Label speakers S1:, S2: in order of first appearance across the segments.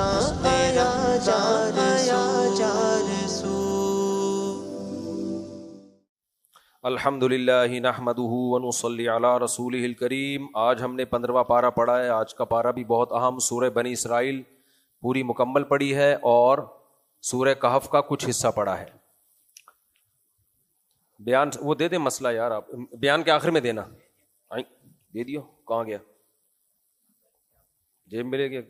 S1: آیا جا رسول۔
S2: الحمدللہ نحمدہ ونصلی علی رسولہ الکریم۔ آج ہم نے 15واں پارہ پڑھا ہے۔ آج کا پارہ بھی بہت اہم، سورہ بنی اسرائیل پوری مکمل پڑھی ہے اور سورہ کہف کا کچھ حصہ پڑھا ہے۔ بیان وہ دے دیں مسئلہ یار، آپ بیان کے آخر میں دینا۔ دے دیو، کہاں گیا؟ جیب ملے گیا؟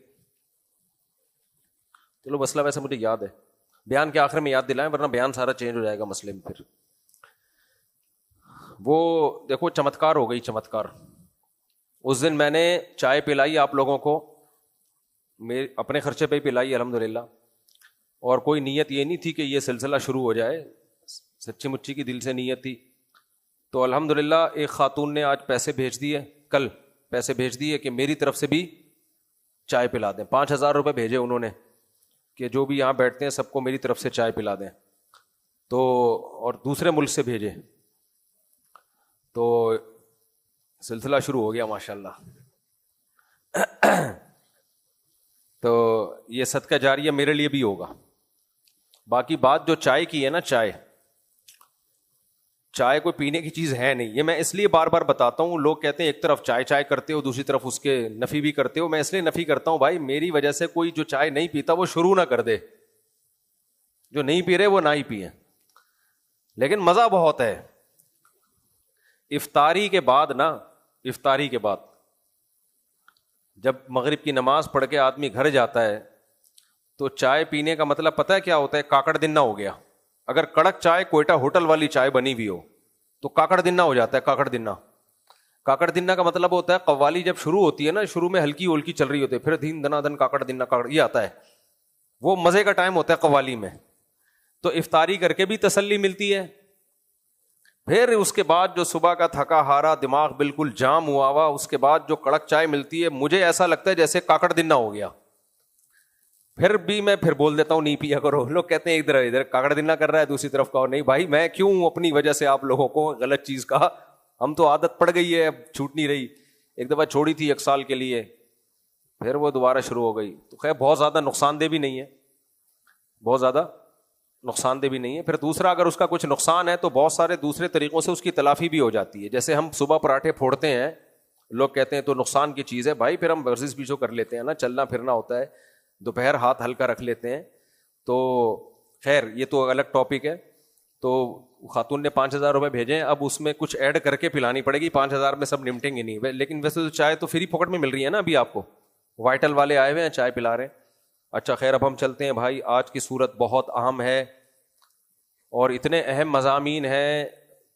S2: چلو مسئلہ ویسے مجھے یاد ہے، بیان کے آخر میں یاد دلائیں ورنہ بیان سارا چینج ہو جائے گا مسئلے میں۔ پھر وہ دیکھو چمتکار ہو گئی، چمتکار۔ اس دن میں نے چائے پلائی آپ لوگوں کو، اپنے خرچے پہ ہی پلائی الحمدللہ، اور کوئی نیت یہ نہیں تھی کہ یہ سلسلہ شروع ہو جائے، سچی مچی کی دل سے نیت تھی۔ تو الحمدللہ ایک خاتون نے آج پیسے بھیج دیے، کل پیسے بھیج دیے کہ میری طرف سے بھی چائے پلا دیں۔ 5,000 روپے بھیجے انہوں نے کہ جو بھی یہاں بیٹھتے ہیں سب کو میری طرف سے چائے پلا دیں۔ تو اور دوسرے ملک سے بھیجے، تو سلسلہ شروع ہو گیا ماشاءاللہ۔ تو یہ صدقہ جاریہ میرے لیے بھی ہوگا۔ باقی بات جو چائے کی ہے نا، چائے کوئی پینے کی چیز ہے نہیں۔ یہ میں اس لیے بار بار بتاتا ہوں، لوگ کہتے ہیں ایک طرف چائے کرتے ہو، دوسری طرف اس کے نفی بھی کرتے ہو۔ میں اس لیے نفی کرتا ہوں بھائی، میری وجہ سے کوئی جو چائے نہیں پیتا وہ شروع نہ کر دے، جو نہیں پی رہے وہ نہ ہی پیئیں۔ لیکن مزہ بہت ہے افطاری کے بعد جب مغرب کی نماز پڑھ کے آدمی گھر جاتا ہے تو چائے پینے کا مطلب پتہ ہے کیا ہوتا ہے؟ کاکڑ دنہ ہو گیا۔ اگر کڑک چائے کوئٹہ ہوٹل والی چائے بنی ہوئی ہو تو کاکڑ دنہ ہو جاتا ہے۔ کاکڑ دنہ کا مطلب ہوتا ہے قوالی جب شروع ہوتی ہے نا، شروع میں ہلکی ہلکی چل رہی ہوتی ہے، پھر دھین دنا دن کاکڑ دنہ یہ آتا ہے، وہ مزے کا ٹائم ہوتا ہے قوالی میں۔ تو افطاری کر کے بھی تسلی ملتی ہے، پھر اس کے بعد جو صبح کا تھکا ہارا دماغ بالکل جام ہوا اس کے بعد جو کڑک چائے ملتی ہے، مجھے ایسا لگتا ہے جیسے کاکڑ دنہ ہو گیا۔ پھر بھی میں بول دیتا ہوں نہیں پیا کرو۔ لوگ کہتے ہیں ادھر کاکڑ دنہ کر رہا ہے، دوسری طرف کہو نہیں بھائی، میں کیوں اپنی وجہ سے آپ لوگوں کو غلط چیز کہا؟ ہم تو عادت پڑ گئی ہے، اب چھوٹ نہیں رہی۔ ایک دفعہ چھوڑی تھی 1 سال کے لیے، پھر وہ دوبارہ شروع ہو گئی۔ تو خیر بہت زیادہ نقصان دہ بھی نہیں ہے، پھر دوسرا اگر اس کا کچھ نقصان ہے تو بہت سارے دوسرے طریقوں سے اس کی تلافی بھی ہو جاتی ہے۔ جیسے ہم صبح پراٹھے پھوڑتے ہیں، لوگ کہتے ہیں تو نقصان کی چیز ہے بھائی، پھر ہم ورزش بھی جو کر لیتے ہیں نا، چلنا پھرنا ہوتا ہے، دوپہر ہاتھ ہلکا رکھ لیتے ہیں۔ تو خیر یہ تو الگ ٹاپک ہے۔ تو خاتون نے 5,000 روپے بھیجے ہیں، اب اس میں کچھ ایڈ کر کے پلانی پڑے گی، 5,000 میں سب نمٹیں گے نہیں۔ لیکن ویسے تو چائے تو فری پکٹ میں مل رہی ہے نا ابھی آپ کو، وائٹل والے آئے ہوئے ہیں چائے پلا رہے ہیں۔ اچھا خیر اب ہم چلتے ہیں بھائی، آج کی صورت بہت اہم ہے اور اتنے اہم مضامین ہیں،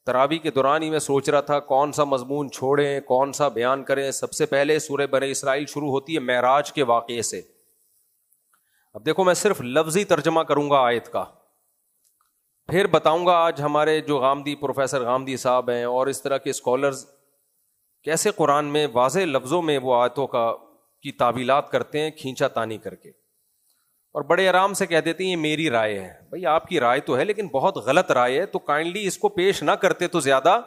S2: تراویح کے دوران ہی میں سوچ رہا تھا کون سا مضمون چھوڑیں، کون سا بیان کریں۔ سب سے پہلے سورہ بنی اسرائیل شروع ہوتی ہے معراج کے واقعے سے۔ اب دیکھو میں صرف لفظی ترجمہ کروں گا آیت کا، پھر بتاؤں گا آج ہمارے جو پروفیسر غامدی صاحب ہیں اور اس طرح کے اسکالرز کیسے قرآن میں واضح لفظوں میں وہ آیتوں کی تعویلات کرتے ہیں، کھینچا تانی کر کے، اور بڑے آرام سے کہہ دیتے ہیں یہ میری رائے ہے۔ بھائی آپ کی رائے تو ہے لیکن بہت غلط رائے ہے، تو کائنڈلی اس کو پیش نہ کرتے تو زیادہ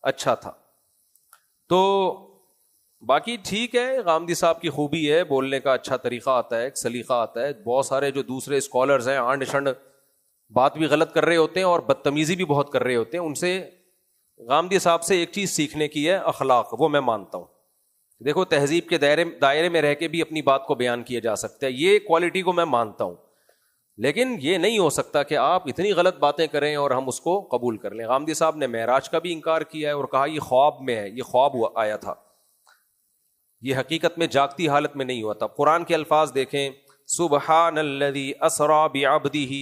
S2: اچھا تھا۔ تو باقی ٹھیک ہے، غامدی صاحب کی خوبی ہے، بولنے کا اچھا طریقہ آتا ہے، ایک سلیقہ آتا ہے۔ بہت سارے جو دوسرے اسکالرز ہیں آنڈ شنڈ بات بھی غلط کر رہے ہوتے ہیں اور بدتمیزی بھی بہت کر رہے ہوتے ہیں، ان سے غامدی صاحب سے ایک چیز سیکھنے کی ہے، اخلاق، وہ میں مانتا ہوں۔ دیکھو تہذیب کے دائرے میں رہ کے بھی اپنی بات کو بیان کیا جا سکتا ہے، یہ کوالٹی کو میں مانتا ہوں، لیکن یہ نہیں ہو سکتا کہ آپ اتنی غلط باتیں کریں اور ہم اس کو قبول کر لیں۔ غامدی صاحب نے معراج کا بھی انکار کیا ہے اور کہا یہ خواب میں ہے، یہ خواب آیا تھا، یہ حقیقت میں جاگتی حالت میں نہیں ہوا تھا۔ قرآن کے الفاظ دیکھیں، سبحان الذی اسری بعبدہ،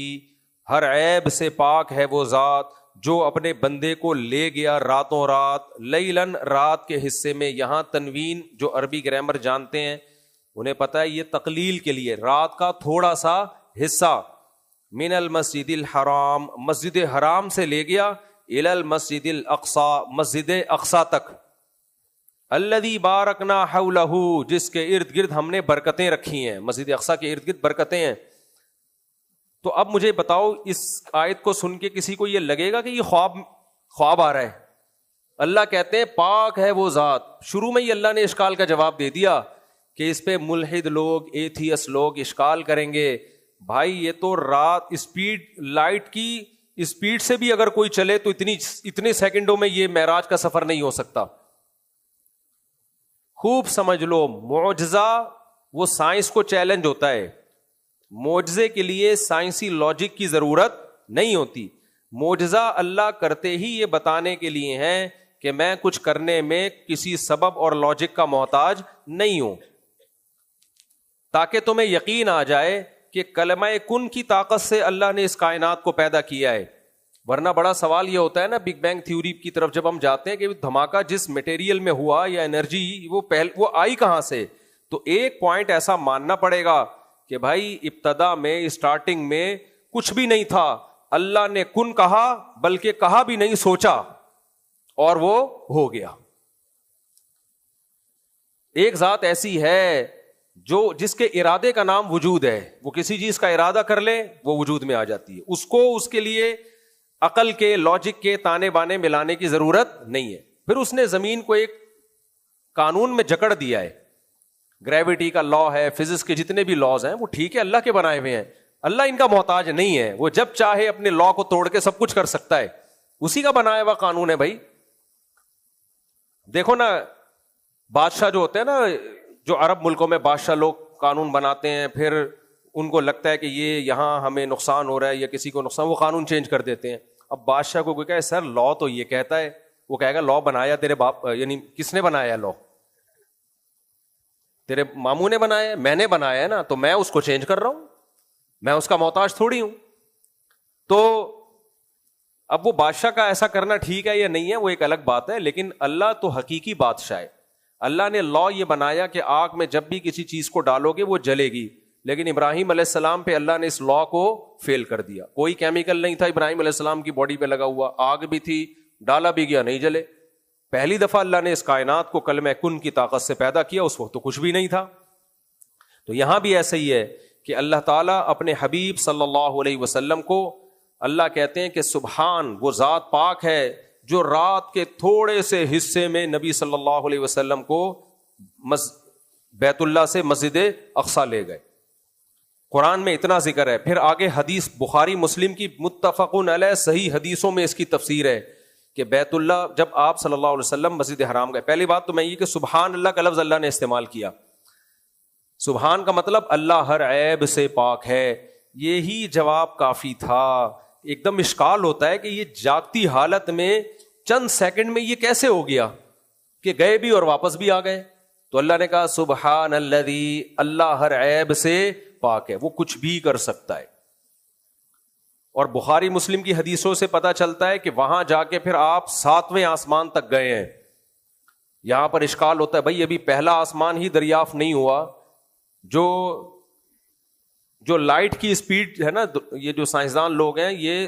S2: ہر عیب سے پاک ہے وہ ذات جو اپنے بندے کو لے گیا راتوں رات، لیلن رات کے حصے میں۔ یہاں تنوین جو عربی گرامر جانتے ہیں انہیں پتہ ہے یہ تقلیل کے لیے، رات کا تھوڑا سا حصہ، من المسجد الحرام، مسجد حرام سے لے گیا، الی المسجد الاقصی، مسجد اقصی تک، الذی بارکنا حولہ، جس کے ارد گرد ہم نے برکتیں رکھی ہیں، مسجد اقصی کے ارد گرد برکتیں ہیں۔ تو اب مجھے بتاؤ اس آیت کو سن کے کسی کو یہ لگے گا کہ یہ خواب آ رہا ہے؟ اللہ کہتے ہیں پاک ہے وہ ذات، شروع میں ہی اللہ نے اشکال کا جواب دے دیا کہ اس پہ ملحد لوگ، ایتھیس لوگ اشکال کریں گے، بھائی یہ تو رات اسپیڈ، لائٹ کی اسپیڈ سے بھی اگر کوئی چلے تو اتنے سیکنڈوں میں یہ معراج کا سفر نہیں ہو سکتا. خوب سمجھ لو، معجزہ وہ سائنس کو چیلنج ہوتا ہے. معجزے کے لیے سائنسی لاجک کی ضرورت نہیں ہوتی. معجزہ اللہ کرتے ہی یہ بتانے کے لیے ہیں کہ میں کچھ کرنے میں کسی سبب اور لاجک کا محتاج نہیں ہوں، تاکہ تمہیں یقین آ جائے کہ کلمہ کن کی طاقت سے اللہ نے اس کائنات کو پیدا کیا ہے. ورنہ بڑا سوال یہ ہوتا ہے نا بگ بینگ تھیوری کی طرف جب ہم جاتے ہیں کہ دھماکہ جس میٹیریل میں ہوا یا انرجی وہ آئی کہاں سے. تو ایک پوائنٹ ایسا ماننا پڑے گا کہ بھائی ابتدا میں، اسٹارٹنگ میں کچھ بھی نہیں تھا، اللہ نے کن کہا، بلکہ کہا بھی نہیں، سوچا اور وہ ہو گیا. ایک ذات ایسی ہے جس کے ارادے کا نام وجود ہے. وہ کسی چیز کا ارادہ کر لے وہ وجود میں آ جاتی ہے. اس کے لیے عقل کے، لاجک کے تانے بانے ملانے کی ضرورت نہیں ہے. پھر اس نے زمین کو ایک قانون میں جکڑ دیا ہے. گریوٹی کا لا ہے، فزکس کے جتنے بھی لاز ہیں وہ ٹھیک ہے، اللہ کے بنائے ہوئے ہیں، اللہ ان کا محتاج نہیں ہے. وہ جب چاہے اپنے لا کو توڑ کے سب کچھ کر سکتا ہے، اسی کا بنایا ہوا قانون ہے. بھائی دیکھو نا، بادشاہ جو ہوتے ہیں نا، جو عرب ملکوں میں بادشاہ لوگ قانون بناتے ہیں، پھر ان کو لگتا ہے کہ یہ یہاں ہمیں نقصان ہو رہا ہے یا کسی کو نقصان، وہ قانون چینج کر دیتے ہیں. اب بادشاہ کو کوئی کہے سر لا تو یہ کہتا ہے، وہ کہے گا لا بنایا تیرے باپ، یعنی کس نے بنایا لا؟ تیرے ماموں نے بنایا، میں نے بنایا ہے نا، تو میں اس کو چینج کر رہا ہوں، میں اس کا محتاج تھوڑی ہوں. تو اب وہ بادشاہ کا ایسا کرنا ٹھیک ہے یا نہیں ہے وہ ایک الگ بات ہے، لیکن اللہ تو حقیقی بادشاہ ہے. اللہ نے لا یہ بنایا کہ آگ میں جب بھی کسی چیز کو ڈالو گے وہ جلے گی، لیکن ابراہیم علیہ السلام پہ اللہ نے اس لا کو فیل کر دیا. کوئی کیمیکل نہیں تھا ابراہیم علیہ السلام کی باڈی پہ لگا ہوا، آگ بھی تھی، ڈالا بھی گیا، نہیں جلے. پہلی دفعہ اللہ نے اس کائنات کو کلمہ کن کی طاقت سے پیدا کیا، اس وقت تو کچھ بھی نہیں تھا. تو یہاں بھی ایسا ہی ہے کہ اللہ تعالیٰ اپنے حبیب صلی اللہ علیہ وسلم کو اللہ کہتے ہیں کہ سبحان، وہ ذات پاک ہے جو رات کے تھوڑے سے حصے میں نبی صلی اللہ علیہ وسلم کو بیت اللہ سے مسجد اقصیٰ لے گئے. قرآن میں اتنا ذکر ہے. پھر آگے حدیث بخاری مسلم کی متفقن علیہ صحیح حدیثوں میں اس کی تفسیر ہے کہ بیت اللہ جب آپ صلی اللہ علیہ وسلم مسجد حرام گئے، پہلی بات تو میں یہ کہ سبحان اللہ کا لفظ اللہ نے استعمال کیا. سبحان کا مطلب اللہ ہر عیب سے پاک ہے. یہی جواب کافی تھا. ایک دم اشکال ہوتا ہے کہ یہ جاگتی حالت میں چند سیکنڈ میں یہ کیسے ہو گیا کہ گئے بھی اور واپس بھی آ گئے. تو اللہ نے کہا سبحان الذی، اللہ ہر عیب سے پاک ہے، وہ کچھ بھی کر سکتا ہے. اور بخاری مسلم کی حدیثوں سے پتہ چلتا ہے کہ وہاں جا کے پھر آپ 7ویں آسمان تک گئے ہیں. یہاں پر اشکال ہوتا ہے بھائی ابھی پہلا آسمان ہی دریافت نہیں ہوا. جو لائٹ کی اسپیڈ ہے نا، یہ جو سائنسدان لوگ ہیں یہ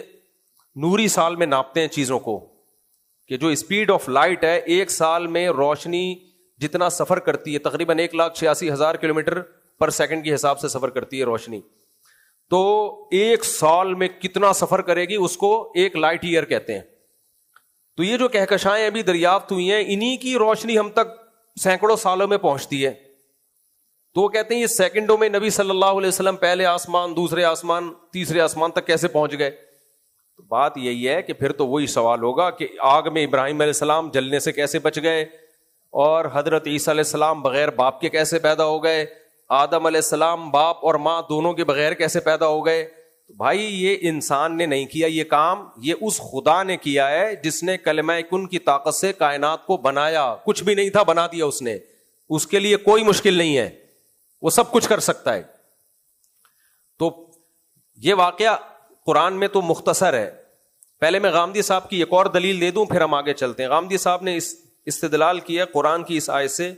S2: نوری سال میں ناپتے ہیں چیزوں کو، کہ جو اسپیڈ آف لائٹ ہے ایک سال میں روشنی جتنا سفر کرتی ہے، تقریباً 1,86,000 کلومیٹر پر سیکنڈ کے حساب سے سفر کرتی ہے روشنی. تو ایک سال میں کتنا سفر کرے گی اس کو ایک لائٹ ایئر کہتے ہیں. تو یہ جو کہکشائیں ابھی دریافت ہوئی ہیں انہی کی روشنی ہم تک سینکڑوں سالوں میں پہنچتی ہے. تو وہ کہتے ہیں یہ سیکنڈوں میں نبی صلی اللہ علیہ وسلم پہلے آسمان، دوسرے آسمان، تیسرے آسمان تک کیسے پہنچ گئے. تو بات یہی ہے کہ پھر تو وہی سوال ہوگا کہ آگ میں ابراہیم علیہ السلام جلنے سے کیسے بچ گئے، اور حضرت عیسیٰ علیہ السلام بغیر باپ کے کیسے پیدا ہو گئے، آدم علیہ السلام باپ اور ماں دونوں کے بغیر کیسے پیدا ہو گئے. تو بھائی یہ انسان نے نہیں کیا یہ کام، یہ اس خدا نے کیا ہے جس نے کلمہ کن کی طاقت سے کائنات کو بنایا. کچھ بھی نہیں تھا، بنا دیا اس نے. اس کے لیے کوئی مشکل نہیں ہے، وہ سب کچھ کر سکتا ہے. تو یہ واقعہ قرآن میں تو مختصر ہے. پہلے میں غامدی صاحب کی ایک اور دلیل دے دوں پھر ہم آگے چلتے ہیں. غامدی صاحب نے استدلال کیا قرآن کی اس آیت سے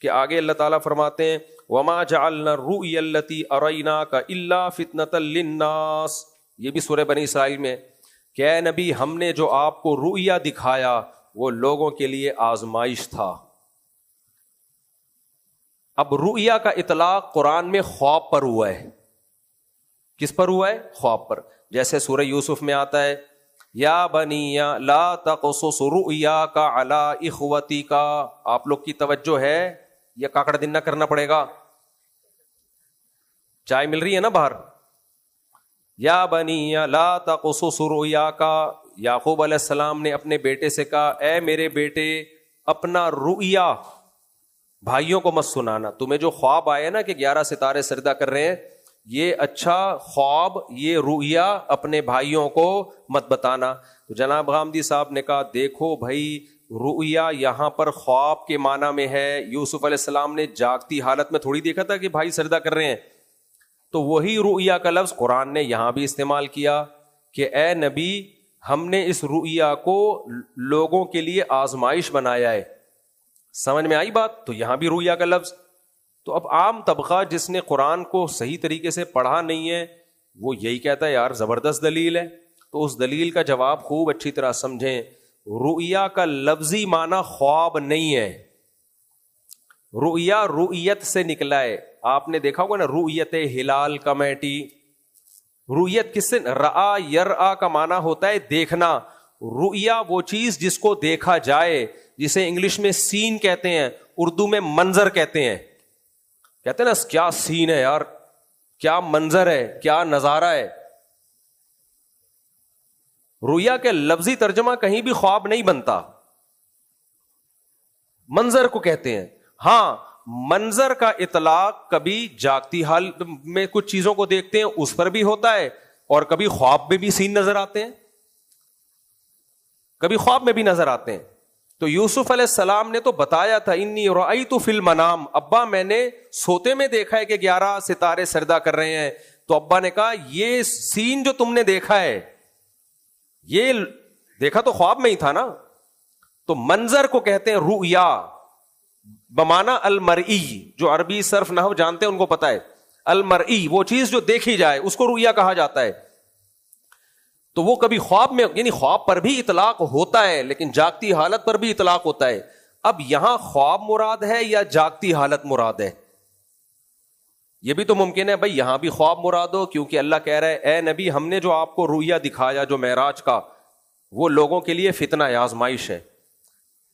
S2: کہ آگے اللہ تعالیٰ فرماتے ہیں وَمَا جَعَلْنَا الرُّؤْيَا الَّتِي أَرَيْنَاكَ إِلَّا فِتْنَةً لِلنَّاسِ. یہ بھی سورہ بنی اسرائیل میں کہ اے نبی ہم نے جو آپ کو رؤیا دکھایا وہ لوگوں کے لیے آزمائش تھا. اب رؤیا کا اطلاق قرآن میں خواب پر ہوا ہے. کس پر ہوا ہے؟ خواب پر. جیسے سورہ یوسف میں آتا ہے یا بنی لا تقصص رؤیاک علی اخوتک. آپ لوگ کی توجہ ہے یا کاکڑ دن نہ کرنا پڑے گا؟ چائے مل رہی ہے نا باہر. یا بنی لا تقصص رؤیاک، یعقوب علیہ السلام نے اپنے بیٹے سے کہا اے میرے بیٹے اپنا رؤیا بھائیوں کو مت سنانا. تمہیں جو خواب آئے نا کہ 11 ستارے سجدہ کر رہے ہیں، یہ اچھا خواب، یہ رؤیا اپنے بھائیوں کو مت بتانا. تو جناب غامدی صاحب نے کہا دیکھو بھائی، رؤیا یہاں پر خواب کے معنی میں ہے. یوسف علیہ السلام نے جاگتی حالت میں تھوڑی دیکھا تھا کہ بھائی سجدہ کر رہے ہیں. تو وہی رؤیا کا لفظ قرآن نے یہاں بھی استعمال کیا کہ اے نبی ہم نے اس رؤیا کو لوگوں کے لیے آزمائش بنایا ہے. سمجھ میں آئی بات؟ تو یہاں بھی رؤیا کا لفظ. تو اب عام طبقہ جس نے قرآن کو صحیح طریقے سے پڑھا نہیں ہے وہ یہی کہتا ہے یار زبردست دلیل ہے. تو اس دلیل کا جواب خوب اچھی طرح سمجھیں. رؤیا کا لفظی معنی خواب نہیں ہے. رؤیا رؤیت سے نکلا ہے. آپ نے دیکھا ہوگا نا رؤیت ہلال کمیٹی. رؤیت کس سے؟ رآ یرآ کا معنی ہوتا ہے دیکھنا. رؤیا وہ چیز جس کو دیکھا جائے، جسے انگلش میں سین کہتے ہیں، اردو میں منظر کہتے ہیں. کہتے ہیں نا کیا سین ہے یار، کیا منظر ہے، کیا نظارہ ہے. رؤیا کے لفظی ترجمہ کہیں بھی خواب نہیں بنتا، منظر کو کہتے ہیں. ہاں منظر کا اطلاق کبھی جاگتی حال میں کچھ چیزوں کو دیکھتے ہیں اس پر بھی ہوتا ہے، اور کبھی خواب میں بھی سین نظر آتے ہیں، کبھی خواب میں بھی نظر آتے ہیں. تو یوسف علیہ السلام نے تو بتایا تھا انی رأیت فی المنام، ابا میں نے سوتے میں دیکھا ہے کہ 11 ستارے سجدہ کر رہے ہیں. تو ابا نے کہا یہ سین جو تم نے دیکھا ہے، یہ دیکھا تو خواب میں ہی تھا نا. تو منظر کو کہتے ہیں رؤیا بمعنی المرئی. جو عربی صرف نحو جانتے ہیں ان کو پتا ہے المرئی وہ چیز جو دیکھی جائے اس کو رؤیا کہا جاتا ہے. تو وہ کبھی خواب میں، یعنی خواب پر بھی اطلاق ہوتا ہے لیکن جاگتی حالت پر بھی اطلاق ہوتا ہے. اب یہاں خواب مراد ہے یا جاگتی حالت مراد ہے؟ یہ بھی تو ممکن ہے بھائی یہاں بھی خواب مراد ہو، کیونکہ اللہ کہہ رہا ہے اے نبی ہم نے جو آپ کو رؤیا دکھایا جو معراج کا، وہ لوگوں کے لیے فتنہ ہے، آزمائش ہے.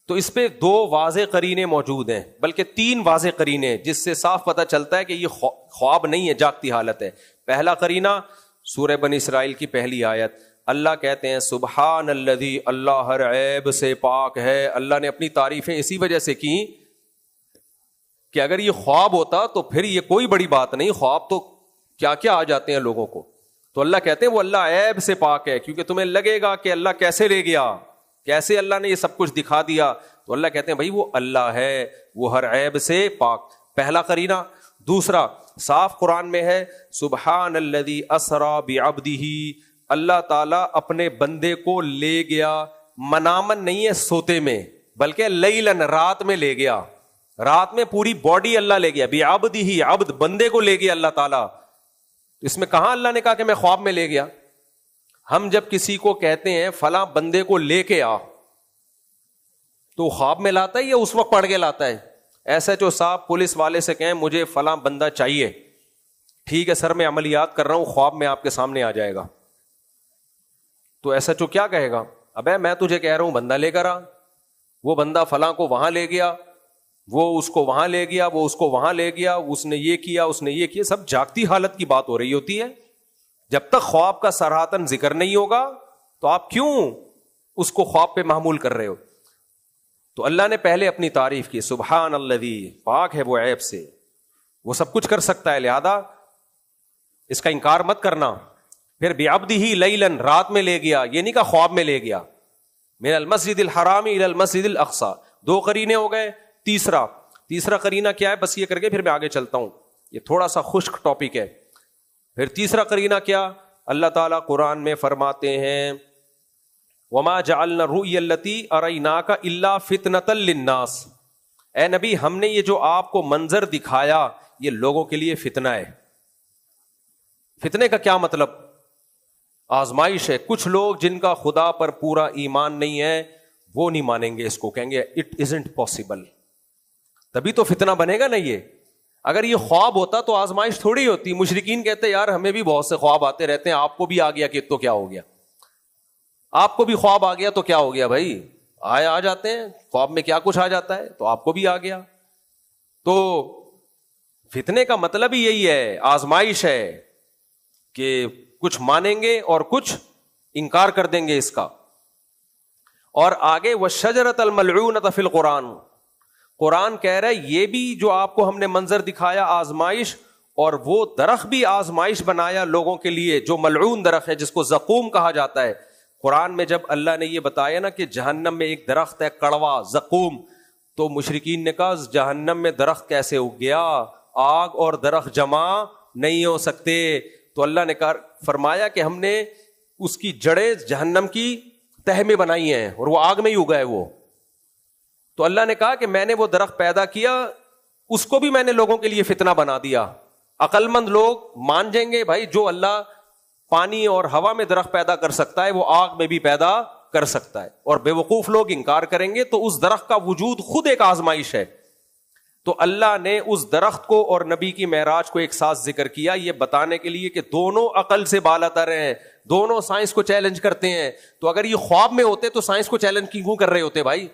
S2: تو اس پہ 2 واضح قرینے موجود ہیں، بلکہ 3 واضح قرینے، جس سے صاف پتہ چلتا ہے کہ یہ خواب نہیں ہے، جاگتی حالت ہے. پہلا قرینہ سورہ بنی اسرائیل کی پہلی آیت، اللہ کہتے ہیں سبحان الذی، اللہ ہر عیب سے پاک ہے. اللہ نے اپنی تعریفیں اسی وجہ سے کی کہ اگر یہ خواب ہوتا تو پھر یہ کوئی بڑی بات نہیں، خواب تو کیا کیا آ جاتے ہیں لوگوں کو. تو اللہ کہتے ہیں وہ اللہ عیب سے پاک ہے. کیونکہ تمہیں لگے گا کہ اللہ کیسے لے گیا، کیسے اللہ نے یہ سب کچھ دکھا دیا، تو اللہ کہتے ہیں بھائی وہ اللہ ہے، وہ ہر عیب سے پاک. پہلا قرینہ. دوسرا صاف قرآن میں ہے سبحان الذی اسری بعبدہ، اللہ تعالیٰ اپنے بندے کو لے گیا، منامن نہیں ہے سوتے میں، بلکہ لیلن رات میں لے گیا، رات میں پوری باڈی اللہ لے گیا. بعبدہ عبد بندے کو لے گیا اللہ تعالیٰ. اس میں کہاں اللہ نے کہا کہ میں خواب میں لے گیا؟ ہم جب کسی کو کہتے ہیں فلاں بندے کو لے کے آ، تو خواب میں لاتا ہے یا اس وقت پڑھ کے لاتا ہے؟ ایسا جو صاحب پولیس والے سے کہیں مجھے فلاں بندہ چاہیے، ٹھیک ہے سر میں عملیات کر رہا ہوں، خواب میں آپ کے سامنے آ جائے گا، تو ایسا جو کیا کہے گا؟ ابے میں تجھے کہہ رہا ہوں بندہ لے کر آ. وہ بندہ فلاں کو وہاں لے گیا، وہ اس کو وہاں لے گیا، وہ اس کو وہاں لے گیا، اس نے یہ کیا، اس نے یہ کیا. سب جاگتی حالت کی بات ہو رہی ہوتی ہے. جب تک خواب کا صراحتاً ذکر نہیں ہوگا تو آپ کیوں اس کو خواب پہ محمول کر رہے ہو؟ تو اللہ نے پہلے اپنی تعریف کی سبحان الذی، پاک ہے وہ عیب سے، وہ سب کچھ کر سکتا ہے، لہذا اس کا انکار مت کرنا. پھر بعبدہ لیلاً رات میں لے گیا، یہ نہیں کہا خواب میں لے گیا. من المسجد الحرام الی المسجد الاقصی. 2 قرینے ہو گئے. تیسرا قرینہ کیا ہے؟ بس یہ کر کے پھر میں آگے چلتا ہوں، یہ تھوڑا سا خشک ٹاپک ہے. پھر تیسرا قرینہ کیا؟ اللہ تعالیٰ قرآن میں فرماتے ہیں وما جعلنا الرؤیا التي اریناک الا فتنة للناس. اے نبی ہم نے یہ جو آپ کو منظر دکھایا یہ لوگوں کے لیے فتنہ ہے. فتنے کا کیا مطلب؟ آزمائش ہے. کچھ لوگ جن کا خدا پر پورا ایمان نہیں ہے وہ نہیں مانیں گے اس کو، کہیں گے اٹ ازنٹ پاسبل. تبھی تو فتنہ بنے گا نا. یہ اگر یہ خواب ہوتا تو آزمائش تھوڑی ہوتی. مشرکین کہتے یار ہمیں بھی بہت سے خواب آتے رہتے ہیں، آپ کو بھی آ گیا کہ تو کیا ہو گیا، آپ کو بھی خواب آ گیا تو کیا ہو گیا؟ بھائی آ جاتے ہیں خواب میں، کیا کچھ آ جاتا ہے، تو آپ کو بھی آ گیا. تو فتنے کا مطلب ہی یہی ہے، آزمائش ہے کہ کچھ مانیں گے اور کچھ انکار کر دیں گے اس کا. اور آگے وَالشَّجَرَةَ الْمَلْعُونَةَ فِي الْقُرْآنِ، قرآن کہہ رہا ہے یہ بھی جو آپ کو ہم نے منظر دکھایا آزمائش، اور وہ درخت بھی آزمائش بنایا لوگوں کے لیے جو ملعون درخت ہے جس کو زقوم کہا جاتا ہے. قرآن میں جب اللہ نے یہ بتایا نا کہ جہنم میں ایک درخت ہے کڑوا زقوم، تو مشرکین نے کہا جہنم میں درخت کیسے اگ گیا، آگ اور درخت جمع نہیں ہو سکتے. تو اللہ نے فرمایا کہ ہم نے اس کی جڑیں جہنم کی تہ میں بنائی ہیں اور وہ آگ میں ہی اگا ہے وہ. تو اللہ نے کہا کہ میں نے وہ درخت پیدا کیا، اس کو بھی میں نے لوگوں کے لیے فتنہ بنا دیا. عقل مند لوگ مان جائیں گے بھائی جو اللہ پانی اور ہوا میں درخت پیدا کر سکتا ہے وہ آگ میں بھی پیدا کر سکتا ہے، اور بے وقوف لوگ انکار کریں گے. تو اس درخت کا وجود خود ایک آزمائش ہے. تو اللہ نے اس درخت کو اور نبی کی معراج کو ایک ساتھ ذکر کیا، یہ بتانے کے لیے کہ دونوں عقل سے بالا تر ہیں، دونوں سائنس کو چیلنج کرتے ہیں. تو اگر یہ خواب میں ہوتے تو سائنس کو چیلنج کیوں کر رہے ہوتے بھائی؟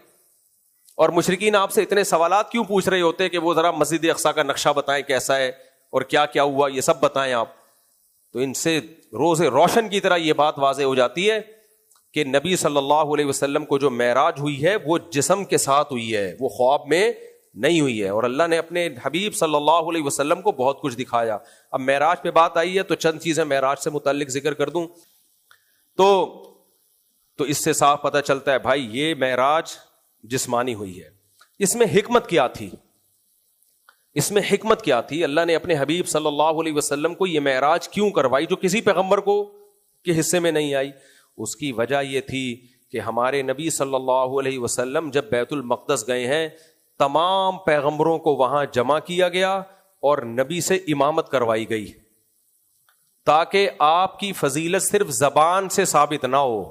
S2: اور مشرکین آپ سے اتنے سوالات کیوں پوچھ رہے ہوتے کہ وہ ذرا مسجد اقصیٰ کا نقشہ بتائیں کیسا ہے اور کیا کیا ہوا، یہ سب بتائیں آپ. تو ان سے روز روشن کی طرح یہ بات واضح ہو جاتی ہے کہ نبی صلی اللہ علیہ وسلم کو جو معراج ہوئی ہے وہ جسم کے ساتھ ہوئی ہے، وہ خواب میں نہیں ہوئی ہے. اور اللہ نے اپنے حبیب صلی اللہ علیہ وسلم کو بہت کچھ دکھایا. اب معراج پہ بات آئی ہے تو چند چیزیں معراج سے متعلق ذکر کر دوں. تو اس سے صاف پتہ چلتا ہے بھائی یہ معراج جسمانی ہوئی ہے. اس میں حکمت کیا تھی؟ اس میں حکمت کیا تھی؟ اللہ نے اپنے حبیب صلی اللہ علیہ وسلم کو یہ معراج کیوں کروائی جو کسی پیغمبر کو کے حصے میں نہیں آئی؟ اس کی وجہ یہ تھی کہ ہمارے نبی صلی اللہ علیہ وسلم جب بیت المقدس گئے ہیں تمام پیغمبروں کو وہاں جمع کیا گیا اور نبی سے امامت کروائی گئی تاکہ آپ کی فضیلت صرف زبان سے ثابت نہ ہو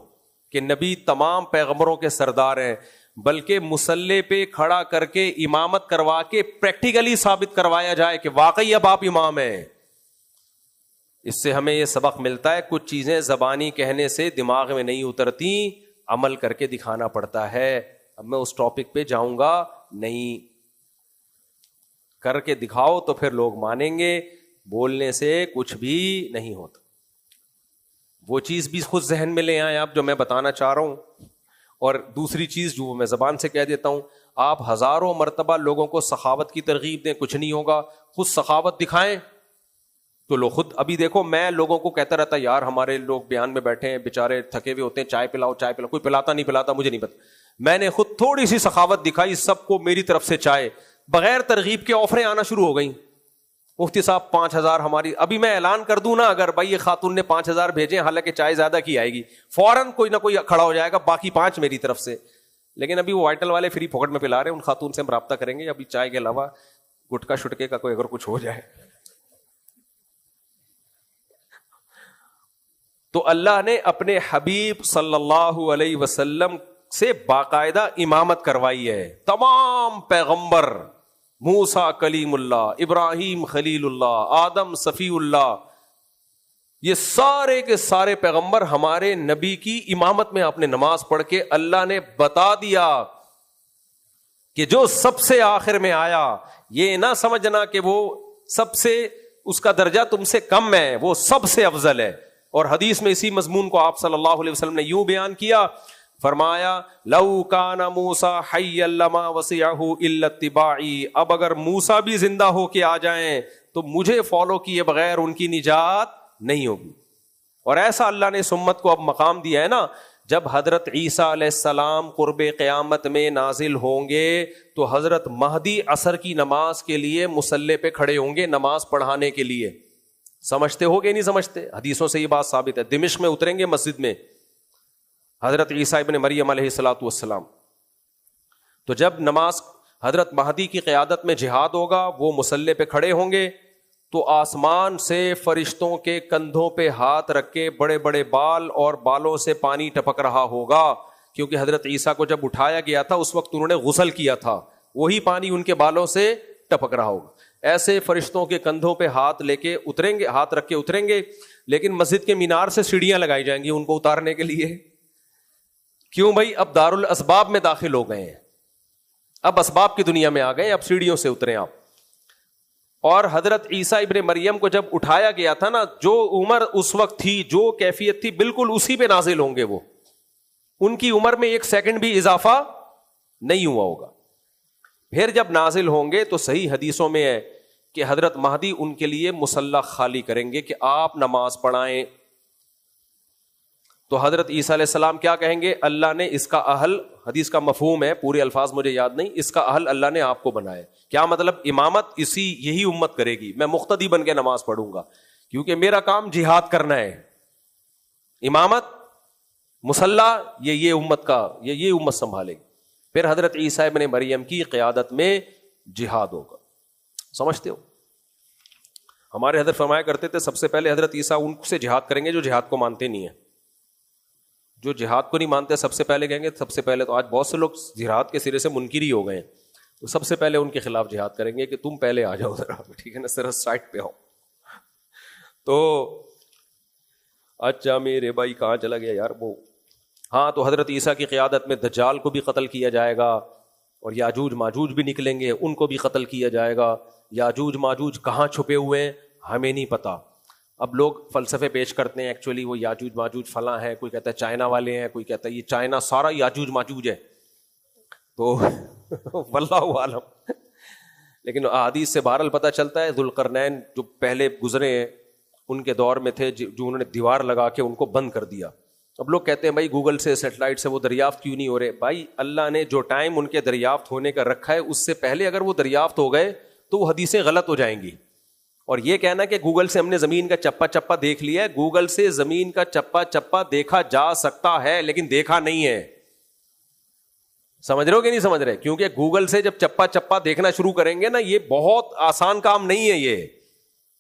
S2: کہ نبی تمام پیغمبروں کے سردار ہیں، بلکہ مصلی پہ کھڑا کر کے امامت کروا کے پریکٹیکلی ثابت کروایا جائے کہ واقعی اب آپ امام ہیں. اس سے ہمیں یہ سبق ملتا ہے کچھ چیزیں زبانی کہنے سے دماغ میں نہیں اترتی، عمل کر کے دکھانا پڑتا ہے. اب میں اس ٹاپک پہ جاؤں گا نہیں، کر کے دکھاؤ تو پھر لوگ مانیں گے، بولنے سے کچھ بھی نہیں ہوتا. وہ چیز بھی خود ذہن میں لے آئیں آپ جو میں بتانا چاہ رہا ہوں. اور دوسری چیز جو میں زبان سے کہہ دیتا ہوں، آپ ہزاروں مرتبہ لوگوں کو سخاوت کی ترغیب دیں کچھ نہیں ہوگا، خود سخاوت دکھائیں تو لوگ خود. ابھی دیکھو میں لوگوں کو کہتا رہتا یار ہمارے لوگ بیان میں بیٹھے ہیں بیچارے تھکے ہوئے ہوتے ہیں، چائے پلاؤ چائے پلاؤ، کوئی پلاتا نہیں پلاتا مجھے نہیں پتا. میں نے خود تھوڑی سی سخاوت دکھائی، سب کو میری طرف سے چائے بغیر ترغیب کے آفریں آنا شروع ہو گئیں. مفتی صاحب 5,000 ہماری، ابھی میں اعلان کر دوں نا اگر بھائی یہ خاتون نے 5,000 بھیجے حالانکہ چائے زیادہ کی آئے گی، فوراً کوئی نہ کوئی کھڑا ہو جائے گا، باقی 5 میری طرف سے. لیکن ابھی وہ وائٹل والے فری پھوکٹ میں پلا رہے ہیں، ان خاتون سے ہم رابطہ کریں گے ابھی چائے کے علاوہ گٹکا شٹکے کا کوئی اگر کچھ ہو جائے. تو اللہ نے اپنے حبیب صلی اللہ علیہ وسلم سے باقاعدہ امامت کروائی ہے. تمام پیغمبر، موسیٰ کلیم اللہ، ابراہیم خلیل اللہ، آدم صفی اللہ، یہ سارے کے سارے پیغمبر ہمارے نبی کی امامت میں آپ نے نماز پڑھ کے اللہ نے بتا دیا کہ جو سب سے آخر میں آیا یہ نہ سمجھنا کہ وہ سب سے اس کا درجہ تم سے کم ہے، وہ سب سے افضل ہے. اور حدیث میں اسی مضمون کو آپ صلی اللہ علیہ وسلم نے یوں بیان کیا، فرمایا لو کان موسیٰ حیا لما وسعہ الا اتباعی، اب اگر موسیٰ بھی زندہ ہو کے آ جائیں تو مجھے فالو کیے بغیر ان کی نجات نہیں ہوگی. اور ایسا اللہ نے اس امت کو اب مقام دیا ہے نا، جب حضرت عیسیٰ علیہ السلام قرب قیامت میں نازل ہوں گے تو حضرت مہدی عصر کی نماز کے لیے مصلی پہ کھڑے ہوں گے نماز پڑھانے کے لیے. سمجھتے ہو کہ نہیں سمجھتے؟ حدیثوں سے یہ بات ثابت ہے. دمشق میں اتریں گے مسجد میں حضرت عیسیٰ ابن مریم علیہ الصلوۃ والسلام، تو جب نماز حضرت مہدی کی قیادت میں جہاد ہوگا وہ مصلی پہ کھڑے ہوں گے تو آسمان سے فرشتوں کے کندھوں پہ ہاتھ رکھ کے بڑے بڑے بال اور بالوں سے پانی ٹپک رہا ہوگا، کیونکہ حضرت عیسیٰ کو جب اٹھایا گیا تھا اس وقت انہوں نے غسل کیا تھا، وہی پانی ان کے بالوں سے ٹپک رہا ہوگا. ایسے فرشتوں کے کندھوں پہ ہاتھ لے کے اتریں گے، ہاتھ رکھ کے اتریں گے. لیکن مسجد کے مینار سے سیڑھیاں لگائی جائیں گی ان کو اتارنے کے لیے. کیوں بھائی؟ اب دار الاسباب میں داخل ہو گئے ہیں، اب اسباب کی دنیا میں آ گئے، اب سیڑھیوں سے اتریں آپ. اور حضرت عیسیٰ ابن مریم کو جب اٹھایا گیا تھا نا، جو عمر اس وقت تھی، جو کیفیت تھی، بالکل اسی پہ نازل ہوں گے وہ. ان کی عمر میں 1 سیکنڈ بھی اضافہ نہیں ہوا ہوگا. پھر جب نازل ہوں گے تو صحیح حدیثوں میں ہے کہ حضرت مہدی ان کے لیے مصلی خالی کریں گے کہ آپ نماز پڑھائیں. تو حضرت عیسیٰ علیہ السلام کیا کہیں گے؟ اللہ نے اس کا اہل، حدیث کا مفہوم ہے، پورے الفاظ مجھے یاد نہیں، اس کا اہل اللہ نے آپ کو بنایا. کیا مطلب؟ امامت یہی امت کرے گی، میں مقتدی بن کے نماز پڑھوں گا کیونکہ میرا کام جہاد کرنا ہے. امامت، مصلی، یہ امت کا، یہ امت سنبھالے گی. پھر حضرت عیسیٰ ابن مریم کی قیادت میں جہاد ہوگا. سمجھتے ہو؟ ہمارے حضرت فرمایا کرتے تھے سب سے پہلے حضرت عیسیٰ ان سے جہاد کریں گے جو جہاد کو مانتے نہیں ہیں. جو جہاد کو نہیں مانتے سب سے پہلے کہیں گے، سب سے پہلے تو آج بہت سے لوگ جہاد کے سرے سے منکر ہی ہو گئے ہیں، تو سب سے پہلے ان کے خلاف جہاد کریں گے کہ تم پہلے آ جاؤ ذرا، ٹھیک ہے نا، صرف سائٹ پہ آؤ. تو اچھا میرے بھائی کہاں چلا گیا یار وہ؟ ہاں، تو حضرت عیسیٰ کی قیادت میں دجال کو بھی قتل کیا جائے گا، اور یاجوج ماجوج بھی نکلیں گے، ان کو بھی قتل کیا جائے گا. یاجوج ماجوج کہاں چھپے ہوئے ہیں ہمیں نہیں پتا. اب لوگ فلسفے پیش کرتے ہیں، ایکچولی وہ یاجوج ماجوج فلاں ہے، کوئی کہتا ہے چائنا والے ہیں، کوئی کہتا ہے یہ چائنا سارا یاجوج ماجوج ہے. تو واللہ عالم. لیکن احادیث سے بہرحال پتہ چلتا ہے ذوالقرنین جو پہلے گزرے ہیں ان کے دور میں تھے جو انہوں نے دیوار لگا کے ان کو بند کر دیا. اب لوگ کہتے ہیں بھائی گوگل سے، سیٹلائٹ سے وہ دریافت کیوں نہیں ہو رہے؟ بھائی اللہ نے جو ٹائم ان کے دریافت ہونے کا رکھا ہے اس سے پہلے اگر وہ دریافت ہو گئے تو وہ حدیثیں غلط ہو جائیں گی. اور یہ کہنا کہ گوگل سے ہم نے زمین کا چپا چپا دیکھ لیا ہے، گوگل سے زمین کا چپا چپا دیکھا جا سکتا ہے لیکن دیکھا نہیں ہے. سمجھ رہے ہو کہ نہیں سمجھ رہے؟ کیونکہ گوگل سے جب چپا چپا دیکھنا شروع کریں گے نا، یہ بہت آسان کام نہیں ہے. یہ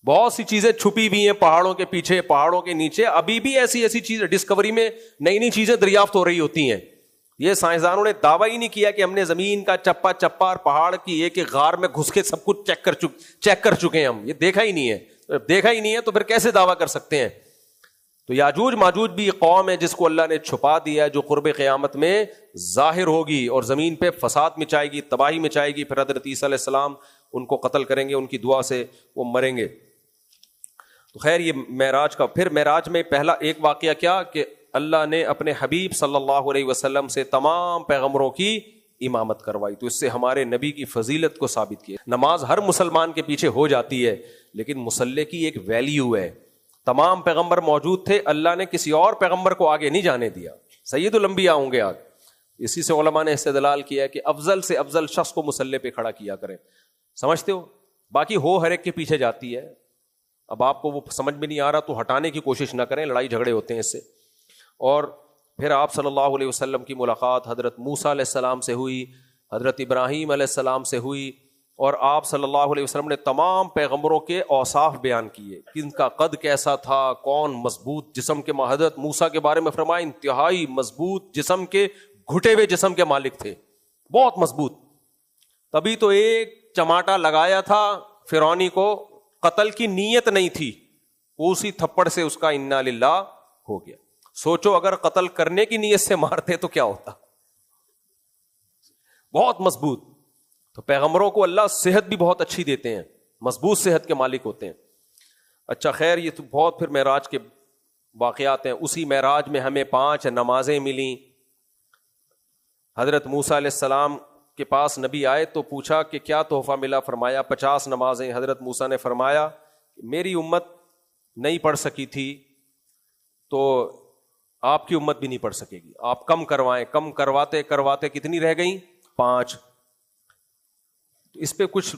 S2: بہت سی چیزیں چھپی بھی ہیں پہاڑوں کے پیچھے، پہاڑوں کے نیچے، ابھی بھی ایسی چیزیں ڈسکوری میں نئی نئی چیزیں دریافت ہو رہی ہوتی ہیں. یہ سائنسدانوں نے دعویٰ ہی نہیں کیا کہ ہم نے زمین کا چپا چپا اور پہاڑ کی ایک ایک غار میں گھس کے سب کچھ چیک کر چکے ہیں. ہم یہ دیکھا ہی نہیں ہے تو پھر کیسے دعویٰ کر سکتے ہیں؟ تو یاجوج ماجوج بھی قوم ہے جس کو اللہ نے چھپا دیا، جو قرب قیامت میں ظاہر ہوگی اور زمین پہ فساد مچائے گی، تباہی مچائے گی. پھر حضرت عیسیٰ علیہ السلام ان کو قتل کریں گے، ان کی دعا سے وہ مریں گے. تو خیر یہ معراج کا، پھر معراج میں پہلا ایک واقعہ کیا کہ اللہ نے اپنے حبیب صلی اللہ علیہ وسلم سے تمام پیغمبروں کی امامت کروائی. تو اس سے ہمارے نبی کی فضیلت کو ثابت کیا. نماز ہر مسلمان کے پیچھے ہو جاتی ہے لیکن مصلی کی ایک ویلیو ہے. تمام پیغمبر موجود تھے، اللہ نے کسی اور پیغمبر کو آگے نہیں جانے دیا. سید الانبیاء ہوں گے آگے. اسی سے علماء نے استدلال کیا ہے کہ افضل سے افضل شخص کو مصلی پہ کھڑا کیا کریں. سمجھتے ہو؟ باقی ہو ہر ایک کے پیچھے جاتی ہے. اب آپ کو وہ سمجھ میں نہیں آ رہا تو ہٹانے کی کوشش نہ کریں، لڑائی جھگڑے ہوتے ہیں اس سے. اور پھر آپ صلی اللہ علیہ وسلم کی ملاقات حضرت موسیٰ علیہ السلام سے ہوئی، حضرت ابراہیم علیہ السلام سے ہوئی، اور آپ صلی اللہ علیہ وسلم نے تمام پیغمبروں کے اوصاف بیان کیے، کن کا قد کیسا تھا، کون مضبوط جسم کے. حضرت موسیٰ کے بارے میں فرمایا انتہائی مضبوط جسم کے، گھٹے ہوئے جسم کے مالک تھے، بہت مضبوط. تبھی تو ایک چماٹا لگایا تھا فرعونی کو، قتل کی نیت نہیں تھی، اسی تھپڑ سے اس کا انا للہ ہو گیا. سوچو اگر قتل کرنے کی نیت سے مارتے تو کیا ہوتا. بہت مضبوط. تو پیغمبروں کو اللہ صحت بھی بہت اچھی دیتے ہیں، مضبوط صحت کے مالک ہوتے ہیں. اچھا خیر یہ تو بہت پھر معراج کے واقعات ہیں. اسی معراج میں ہمیں 5 نمازیں ملیں. حضرت موسیٰ علیہ السلام کے پاس نبی آئے تو پوچھا کہ کیا تحفہ ملا؟ فرمایا 50 نمازیں. حضرت موسیٰ نے فرمایا میری امت نہیں پڑھ سکی تھی تو آپ کی امت بھی نہیں پڑھ سکے گی. آپ کم کروائیں. کم کرواتے کرواتے کتنی رہ گئیں؟ 5. اس پہ کچھ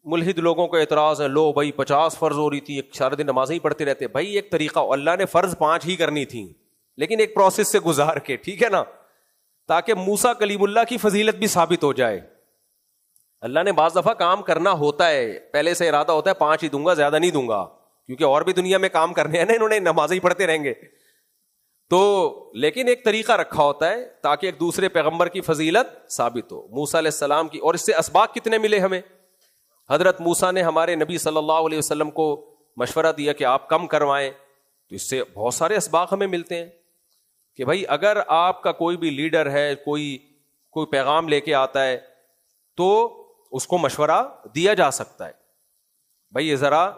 S2: ملحد لوگوں کا اعتراض ہے، لو بھائی 50 فرض ہو رہی تھی، سارے دن نمازیں ہی پڑھتے رہتے. بھائی ایک طریقہ، اللہ نے فرض 5 ہی کرنی تھی لیکن ایک پروسیس سے گزار کے، ٹھیک ہے نا، تاکہ موسیٰ کلیم اللہ کی فضیلت بھی ثابت ہو جائے. اللہ نے بعض دفعہ کام کرنا ہوتا ہے، پہلے سے ارادہ ہوتا ہے 5 ہی دوں گا، زیادہ نہیں دوں گا، کیونکہ اور بھی دنیا میں کام کرنے ہیں نا، انہوں نے نمازیں ہی پڑھتے رہیں گے. تو لیکن ایک طریقہ رکھا ہوتا ہے تاکہ ایک دوسرے پیغمبر کی فضیلت ثابت ہو. موسیٰ علیہ السلام کی، اور اس سے اسباق کتنے ملے ہمیں؟ حضرت موسیٰ نے ہمارے نبی صلی اللہ علیہ وسلم کو مشورہ دیا کہ آپ کم کروائیں. تو اس سے بہت سارے اسباق ہمیں ملتے ہیں کہ بھائی اگر آپ کا کوئی بھی لیڈر ہے، کوئی پیغام لے کے آتا ہے تو اس کو مشورہ دیا جا سکتا ہے. بھائی یہ ذرا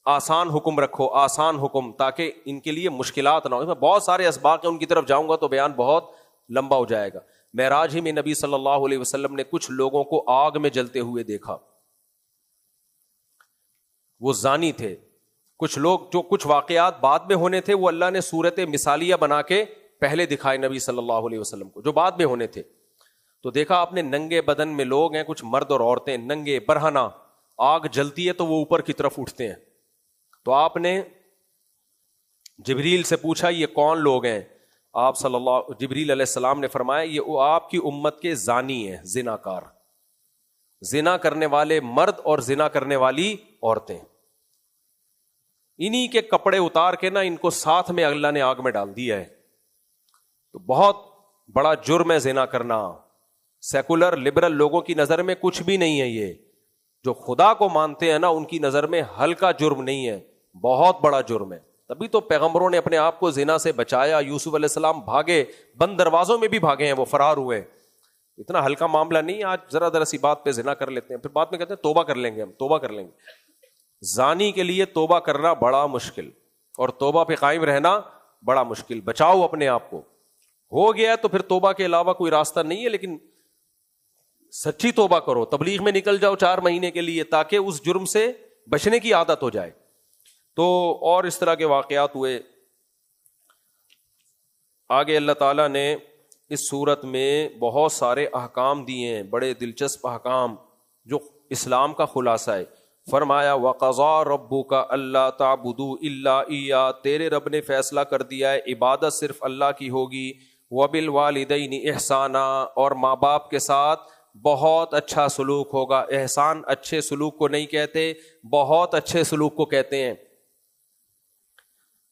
S2: آسان حکم رکھو، آسان حکم، تاکہ ان کے لیے مشکلات نہ ہو. بہت سارے اسباق ہیں، ان کی طرف جاؤں گا تو بیان بہت لمبا ہو جائے گا. معراج ہی میں نبی صلی اللہ علیہ وسلم نے کچھ لوگوں کو آگ میں جلتے ہوئے دیکھا. وہ زانی تھے. کچھ لوگ جو کچھ واقعات بعد میں ہونے تھے وہ اللہ نے صورت مثالیہ بنا کے پہلے دکھائے نبی صلی اللہ علیہ وسلم کو، جو بعد میں ہونے تھے. تو دیکھا آپ نے ننگے بدن میں لوگ ہیں، کچھ مرد اور عورتیں ننگے برہنہ، آگ جلتی ہے تو وہ اوپر کی طرف اٹھتے ہیں. تو آپ نے جبریل سے پوچھا یہ کون لوگ ہیں؟ آپ جبریل علیہ السلام نے فرمایا یہ آپ کی امت کے زانی ہیں، زناکار، زنا کرنے والے مرد اور زنا کرنے والی عورتیں. انہی کے کپڑے اتار کے نا ان کو ساتھ میں اللہ نے آگ میں ڈال دیا ہے. تو بہت بڑا جرم ہے زنا کرنا. سیکولر لبرل لوگوں کی نظر میں کچھ بھی نہیں ہے. یہ جو خدا کو مانتے ہیں نا ان کی نظر میں ہلکا جرم نہیں ہے، بہت بڑا جرم ہے. تبھی تو پیغمبروں نے اپنے آپ کو زنا سے بچایا. یوسف علیہ السلام بھاگے، بند دروازوں میں بھی بھاگے ہیں، وہ فرار ہوئے. اتنا ہلکا معاملہ نہیں. آج ذرا سی بات پہ زنا کر لیتے ہیں، پھر بعد میں کہتے ہیں توبہ کر لیں گے، ہم توبہ کر لیں گے. زانی کے لیے توبہ کرنا بڑا مشکل، اور توبہ پہ قائم رہنا بڑا مشکل. بچاؤ اپنے آپ کو. ہو گیا تو پھر توبہ کے علاوہ کوئی راستہ نہیں ہے، لیکن سچی توبہ کرو. تبلیغ میں نکل جاؤ 4 مہینے کے لیے تاکہ اس جرم سے بچنے کی عادت ہو جائے. تو اور اس طرح کے واقعات ہوئے. آگے اللہ تعالیٰ نے اس صورت میں بہت سارے احکام دیے ہیں، بڑے دلچسپ احکام جو اسلام کا خلاصہ ہے. فرمایا وَقَضَىٰ رَبُّكَ أَلَّا تَعْبُدُوا إِلَّا إِيَّاهُ، تیرے رب نے فیصلہ کر دیا ہے عبادت صرف اللہ کی ہوگی. وَبِالْوَالِدَيْنِ إِحْسَانًا، اور ماں باپ کے ساتھ بہت اچھا سلوک ہوگا. احسان اچھے سلوک کو نہیں کہتے، بہت اچھے سلوک کو کہتے ہیں.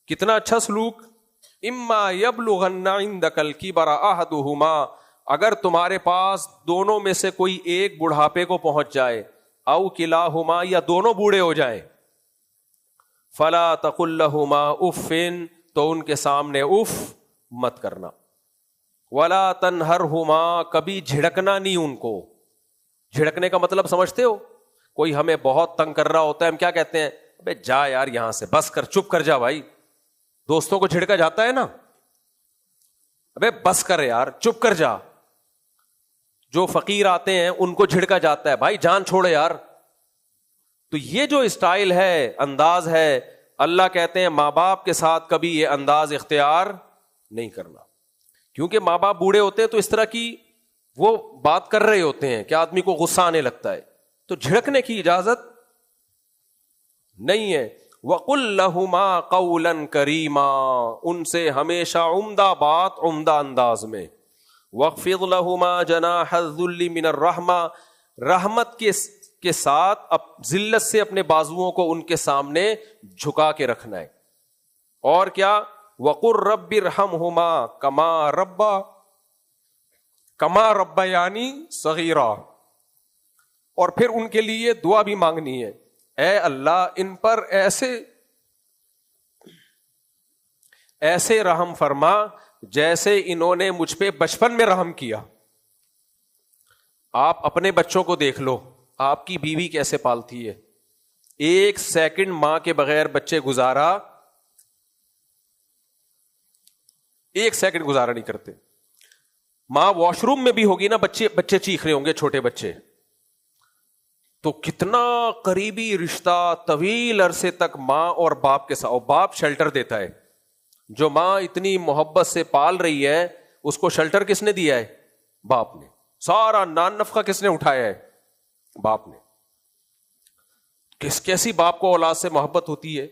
S2: کتنا اچھا سلوک؟ اما یبلغن عندک الکبر احدہما، اگر تمہارے پاس دونوں میں سے کوئی ایک بڑھاپے کو پہنچ جائے، او کلاہما، یا دونوں بوڑھے ہو جائیں، فلا تقل لہما اف، تو ان کے سامنے اف مت کرنا. ولا تنہرہما، کبھی جھڑکنا نہیں ان کو. جھڑکنے کا مطلب سمجھتے ہو؟ کوئی ہمیں بہت تنگ کر رہا ہوتا ہے، ہم کیا کہتے ہیں؟ ابے جا یار یہاں سے، بس کر، چپ کر جا. بھائی دوستوں کو جھڑکا جاتا ہے نا، ابے بس کر یار، چپ کر جا. جو فقیر آتے ہیں ان کو جھڑکا جاتا ہے، بھائی جان چھوڑے یار. تو یہ جو اسٹائل ہے، انداز ہے، اللہ کہتے ہیں ماں باپ کے ساتھ کبھی یہ انداز اختیار نہیں کرنا. کیونکہ ماں باپ بوڑھے ہوتے ہیں تو اس طرح کی وہ بات کر رہے ہوتے ہیں کہ آدمی کو غصہ آنے لگتا ہے، تو جھڑکنے کی اجازت نہیں ہے. وَقُلْ لَهُمَا قَوْلًا كَرِيمًا، ان سے ہمیشہ عمدہ بات عمدہ انداز میں. وَاخْفِضْ لَهُمَا جَنَاحَ الذُّلِّ مِنَ الرَّحْمَةِ، رحمت کے ساتھ ذلت سے اپنے بازوؤں کو ان کے سامنے جھکا کے رکھنا ہے. اور کیا؟ وَقُلْ رَبِّ ارْحَمْهُمَا كَمَا رَبَّيَانِي صَغِيرًا، اور پھر ان کے لیے دعا بھی مانگنی ہے، اے اللہ ان پر ایسے رحم فرما جیسے انہوں نے مجھ پہ بچپن میں رحم کیا. آپ اپنے بچوں کو دیکھ لو، آپ کی بیوی کیسے پالتی ہے. 1 سیکنڈ ماں کے بغیر بچے گزارا، 1 سیکنڈ گزارا نہیں کرتے. ماں واش روم میں بھی ہوگی نا، بچے چیخ رہے ہوں گے، چھوٹے بچے، تو کتنا قریبی رشتہ طویل عرصے تک ماں اور باپ کے ساتھ. اور باپ شیلٹر دیتا ہے. جو ماں اتنی محبت سے پال رہی ہے اس کو شیلٹر کس نے دیا ہے؟ باپ نے. سارا نان نفقہ کس نے اٹھایا ہے؟ باپ نے. کیسی باپ کو اولاد سے محبت ہوتی ہے.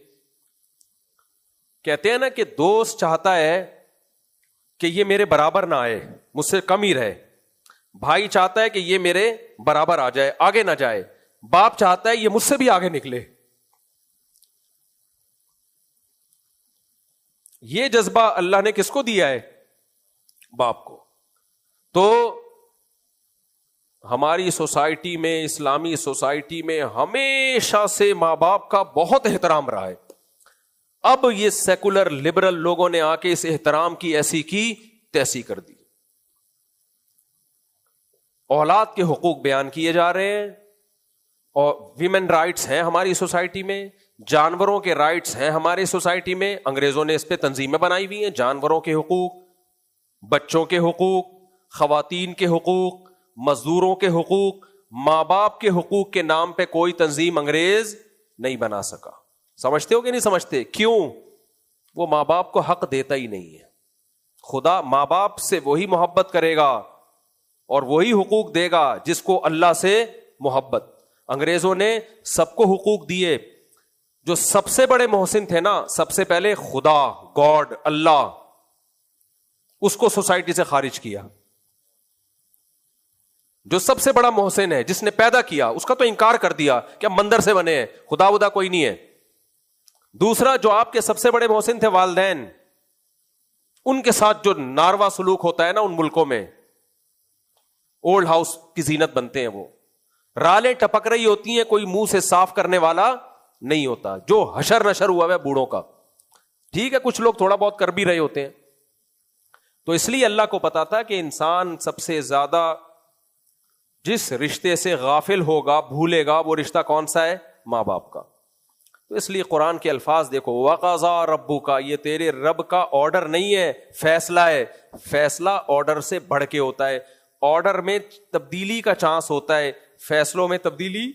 S2: کہتے ہیں نا کہ دوست چاہتا ہے کہ یہ میرے برابر نہ آئے، مجھ سے کم ہی رہے. بھائی چاہتا ہے کہ یہ میرے برابر آ جائے، آگے نہ جائے. باپ چاہتا ہے یہ مجھ سے بھی آگے نکلے. یہ جذبہ اللہ نے کس کو دیا ہے؟ باپ کو. تو ہماری سوسائٹی میں، اسلامی سوسائٹی میں ہمیشہ سے ماں باپ کا بہت احترام رہا ہے. اب یہ سیکولر لبرل لوگوں نے آ کے اس احترام کی ایسی کی تیسی کر دی. اولاد کے حقوق بیان کیے جا رہے ہیں، اور ویمن رائٹس ہیں ہماری سوسائٹی میں, جانوروں کے رائٹس ہیں ہماری سوسائٹی میں, انگریزوں نے اس پہ تنظیمیں بنائی ہوئی ہیں, جانوروں کے حقوق, بچوں کے حقوق, خواتین کے حقوق, مزدوروں کے حقوق, ماں باپ کے حقوق کے نام پہ کوئی تنظیم انگریز نہیں بنا سکا. سمجھتے ہو کہ نہیں سمجھتے؟ کیوں؟ وہ ماں باپ کو حق دیتا ہی نہیں ہے. خدا ماں باپ سے وہی محبت کرے گا اور وہی حقوق دے گا جس کو اللہ سے محبت. انگریزوں نے سب کو حقوق دیے, جو سب سے بڑے محسن تھے نا, سب سے پہلے خدا, گاڈ, اللہ, اس کو سوسائٹی سے خارج کیا. جو سب سے بڑا محسن ہے, جس نے پیدا کیا, اس کا تو انکار کر دیا کہ ہم مندر سے بنے ہیں, خدا ودا کوئی نہیں ہے. دوسرا, جو آپ کے سب سے بڑے محسن تھے والدین, ان کے ساتھ جو ناروا سلوک ہوتا ہے نا ان ملکوں میں, اولڈ ہاؤس کی زینت بنتے ہیں, وہ رالیں ٹپک رہی ہوتی ہیں, کوئی منہ سے صاف کرنے والا نہیں ہوتا, جو حشر نشر ہوا ہے بوڑھوں کا. ٹھیک ہے, کچھ لوگ تھوڑا بہت کر بھی رہے ہوتے ہیں. تو اس لیے اللہ کو پتا تھا کہ انسان سب سے زیادہ جس رشتے سے غافل ہوگا, بھولے گا, وہ رشتہ کون سا ہے؟ ماں باپ کا. تو اس لیے قرآن کے الفاظ دیکھو, وَقَضَىٰ رَبُّكَ, یہ تیرے رب کا آرڈر نہیں ہے, فیصلہ ہے. فیصلہ آرڈر سے بڑھ کے ہوتا ہے. آرڈر میں تبدیلی کا چانس ہوتا ہے, فیصلوں میں تبدیلی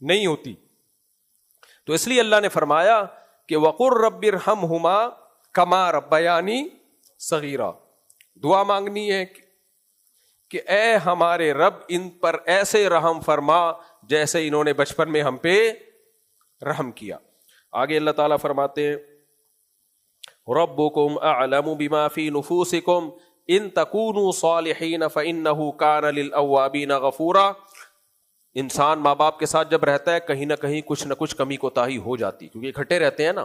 S2: نہیں ہوتی. تو اس لیے اللہ نے فرمایا کہ وَقُلْ رَبِّ ارْحَمْهُمَا كَمَا رَبَّيَانِي صَغِيرًا. دعا مانگنی ہے کہ اے ہمارے رب, ان پر ایسے رحم فرما جیسے انہوں نے بچپن میں ہم پہ رحم کیا. آگے اللہ تعالیٰ فرماتے ہیں ربکم اعلم بما فی نفوسکم ان تکونوا صالحین فانہ کان للاوابین غفورا. انسان ماں باپ کے ساتھ جب رہتا ہے کہیں نہ کہیں کچھ نہ کچھ کمی کوتاہی ہو جاتی, کیونکہ اکٹھے رہتے ہیں نا,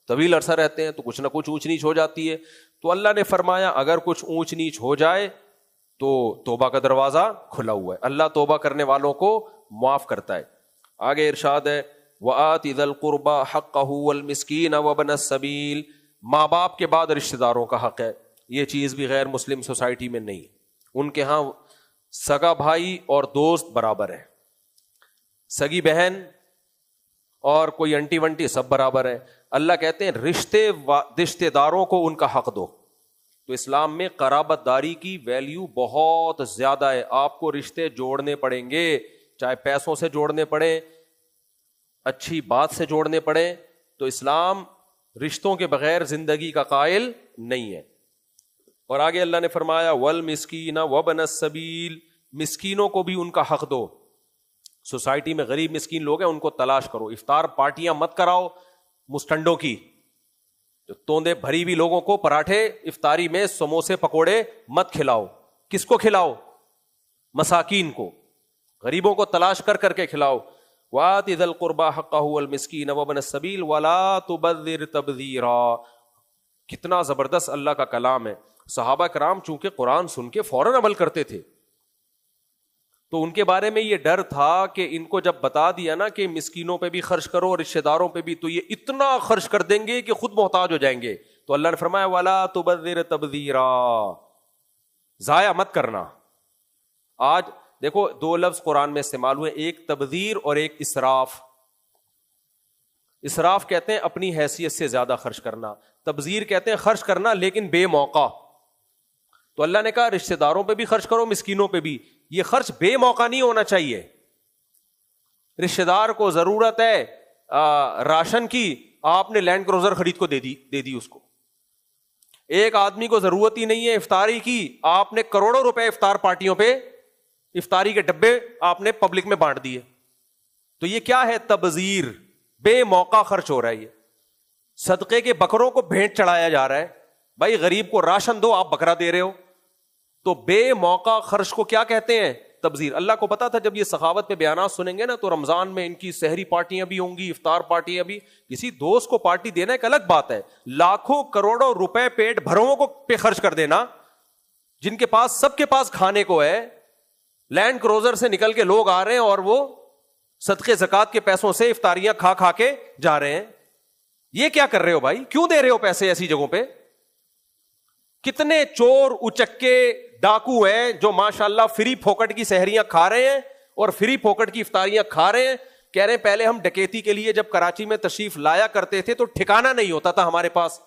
S2: طویل عرصہ رہتے ہیں, تو کچھ نہ کچھ اونچ نیچ ہو جاتی ہے. تو اللہ نے فرمایا اگر کچھ اونچ نیچ ہو جائے تو توبہ کا دروازہ کھلا ہوا ہے, اللہ توبہ کرنے والوں کو معاف کرتا ہے. آگے ارشاد ہے وَآتِ ذَا الْقُرْبَى حَقَّهُ وَالْمِسْكِينَ وَابْنَ السَّبِيلِ. ماں باپ کے بعد رشتہ داروں کا حق ہے. یہ چیز بھی غیر مسلم سوسائٹی میں نہیں. ان کے ہاں سگا بھائی اور دوست برابر ہے, سگی بہن اور کوئی انٹی ونٹی سب برابر ہے. اللہ کہتے ہیں رشتے داروں کو ان کا حق دو. تو اسلام میں قرابت داری کی ویلیو بہت زیادہ ہے. آپ کو رشتے جوڑنے پڑیں گے, چاہے پیسوں سے جوڑنے پڑے, اچھی بات سے جوڑنے پڑے. تو اسلام رشتوں کے بغیر زندگی کا قائل نہیں ہے. اور آگے اللہ نے فرمایا والمسکین وابن السبیل, مسکینوں کو بھی ان کا حق دو. سوسائٹی میں غریب مسکین لوگ ہیں, ان کو تلاش کرو. افطار پارٹیاں مت کراؤ مسٹنڈوں کی, جو توندے بھری بھی لوگوں کو پراٹھے افطاری میں سموسے پکوڑے مت کھلاؤ. کس کو کھلاؤ؟ مساکین کو, غریبوں کو تلاش کر کر کے کھلاؤ. وَآتِ ذَا الْقُرْبَى حَقَّهُ وَالْمِسْكِينَ وَابْنَ السَّبِيلِ وَلَا تُبَذِّرْ تَبْذِيرًا. کتنا زبردست اللہ کا کلام ہے. صحابہ کرام چونکہ قرآن سن کے فوراً عمل کرتے تھے, تو ان کے بارے میں یہ ڈر تھا کہ ان کو جب بتا دیا نا کہ مسکینوں پہ بھی خرچ کرو, رشتہ داروں پہ بھی, تو یہ اتنا خرچ کر دیں گے کہ خود محتاج ہو جائیں گے. تو اللہ نے فرمایا وَلَا تُبَذِّرْ تَبْذِيرًا, ضائع مت کرنا. آج دیکھو دو لفظ قرآن میں استعمال ہوئے, ایک تبذیر اور ایک اسراف. اسراف کہتے ہیں اپنی حیثیت سے زیادہ خرچ کرنا, تبذیر کہتے ہیں خرچ کرنا لیکن بے موقع. تو اللہ نے کہا رشتہ داروں پہ بھی خرچ کرو, مسکینوں پہ بھی. یہ خرچ بے موقع نہیں ہونا چاہیے. رشتہ دار کو ضرورت ہے راشن کی, آپ نے لینڈ کروزر خرید کو دے دی اس کو. ایک آدمی کو ضرورت ہی نہیں ہے افطاری کی, آپ نے کروڑوں روپے افطار پارٹیوں پہ, افطاری کے ڈبے آپ نے پبلک میں بانٹ دیے. تو یہ کیا ہے؟ تبذیر, بے موقع خرچ ہو رہا ہے. یہ صدقے کے بکروں کو بھینٹ چڑھایا جا رہا ہے. بھائی غریب کو راشن دو, آپ بکرا دے رہے ہو. تو بے موقع خرچ کو کیا کہتے ہیں؟ تبذیر. اللہ کو پتا تھا جب یہ سخاوت پہ بیانات سنیں گے نا تو رمضان میں ان کی سحری پارٹیاں بھی ہوں گی, افطار پارٹیاں بھی. کسی دوست کو پارٹی دینا ایک الگ بات ہے, لاکھوں کروڑوں روپے پیٹ بھروں کو پہ خرچ کر دینا, جن کے پاس سب کے پاس کھانے کو ہے, لینڈ کروزر سے نکل کے لوگ آ رہے ہیں اور وہ صدقے زکات کے پیسوں سے افطاریاں کھا کھا کے جا رہے ہیں. یہ کیا کر رہے ہو بھائی؟ کیوں دے رہے ہو پیسے ایسی جگہوں پہ؟ کتنے چور اچکے ڈاکو ہیں جو ماشاءاللہ فری پھوکٹ کی سحریاں کھا رہے ہیں اور فری پوکٹ کی افطاریاں کھا رہے ہیں. کہہ رہے ہیں پہلے ہم ڈکیتی کے لیے جب کراچی میں تشریف لایا کرتے تھے تو ٹھکانہ نہیں ہوتا تھا ہمارے پاس,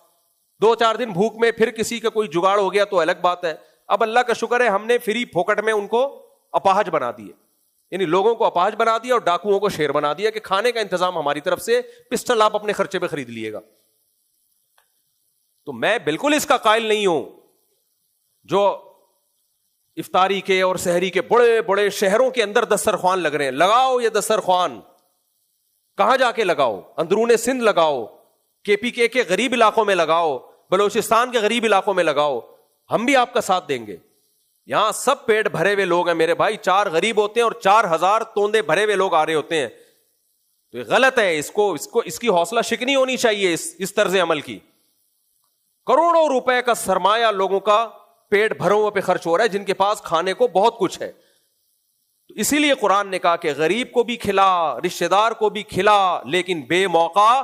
S2: 2-4 دن بھوک میں, پھر کسی کا کوئی جگاڑ ہو گیا تو الگ بات ہے. اب اللہ کا شکر ہے ہم نے فری پوکٹ میں ان کو اپاہج بنا دیے, یعنی لوگوں کو اپاہج بنا دیا اور ڈاکوؤں کو شیر بنا دیا کہ کھانے کا انتظام ہماری طرف سے, پسٹل آپ اپنے خرچے پہ خرید لیے گا. تو میں بالکل اس کا قائل نہیں ہوں جو افطاری کے اور سحری کے بڑے بڑے شہروں کے اندر دسترخوان لگ رہے ہیں. لگاؤ یہ دسترخوان, کہاں جا کے لگاؤ, اندرون سندھ لگاؤ, KPK کے غریب علاقوں میں لگاؤ, بلوچستان کے غریب علاقوں میں لگاؤ, ہم بھی آپ کا ساتھ دیں گے. یہاں سب پیٹ بھرے ہوئے لوگ ہیں میرے بھائی, 4 غریب ہوتے ہیں اور 4000 توندے بھرے ہوئے لوگ آ رہے ہوتے ہیں. تو یہ غلط ہے, اس کی حوصلہ شکنی ہونی چاہیے اس طرز عمل کی. کروڑوں روپے کا سرمایہ لوگوں کا پیٹ بھروں پہ خرچ ہو رہا ہے جن کے پاس کھانے کو بہت کچھ ہے. تو اسی لیے قرآن نے کہا کہ غریب کو بھی کھلا, رشتہ دار کو بھی کھلا, لیکن بے موقع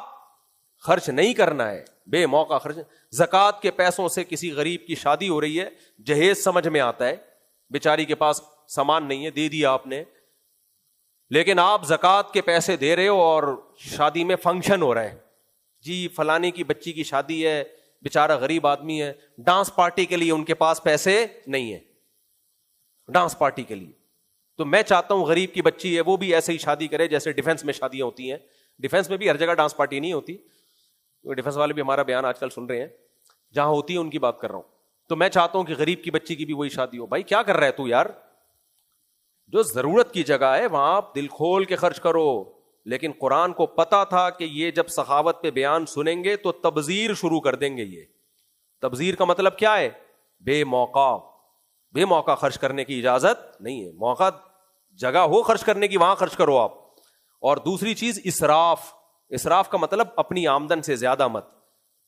S2: خرچ نہیں کرنا ہے. بے موقع خرچ. زکوٰۃ کے پیسوں سے کسی غریب کی شادی ہو رہی ہے, جہیز سمجھ میں آتا ہے, بیچاری کے پاس سامان نہیں ہے, دے دیا آپ نے, لیکن آپ زکوٰۃ کے پیسے دے رہے ہو اور شادی میں فنکشن ہو رہا ہے, جی فلانے کی بچی کی شادی ہے, بیچارہ غریب آدمی ہے, ڈانس پارٹی کے لیے ان کے پاس پیسے نہیں ہے, ڈانس پارٹی کے لیے. تو میں چاہتا ہوں غریب کی بچی ہے وہ بھی ایسے ہی شادی کرے جیسے ڈیفنس میں شادیاں ہوتی ہیں. ڈیفنس میں بھی ہر جگہ ڈانس پارٹی نہیں ہوتی, ڈیفنس والے بھی ہمارا بیان آج کل سن رہے ہیں, جہاں ہوتی ہے ان کی بات کر رہا ہوں. تو میں چاہتا ہوں کہ غریب کی بچی کی بھی وہی شادی ہو. بھائی کیا کر رہا ہے تو یار, جو ضرورت کی جگہ ہے وہاں آپ دل کھول کے خرچ کرو. لیکن قرآن کو پتا تھا کہ یہ جب سخاوت پہ بیان سنیں گے تو تبذیر شروع کر دیں گے. یہ تبذیر کا مطلب کیا ہے؟ بے موقع خرچ کرنے کی اجازت نہیں ہے. موقع جگہ ہو خرچ کرنے کی وہاں خرچ کرو آپ. اور دوسری چیز اسراف کا مطلب اپنی آمدن سے زیادہ مت.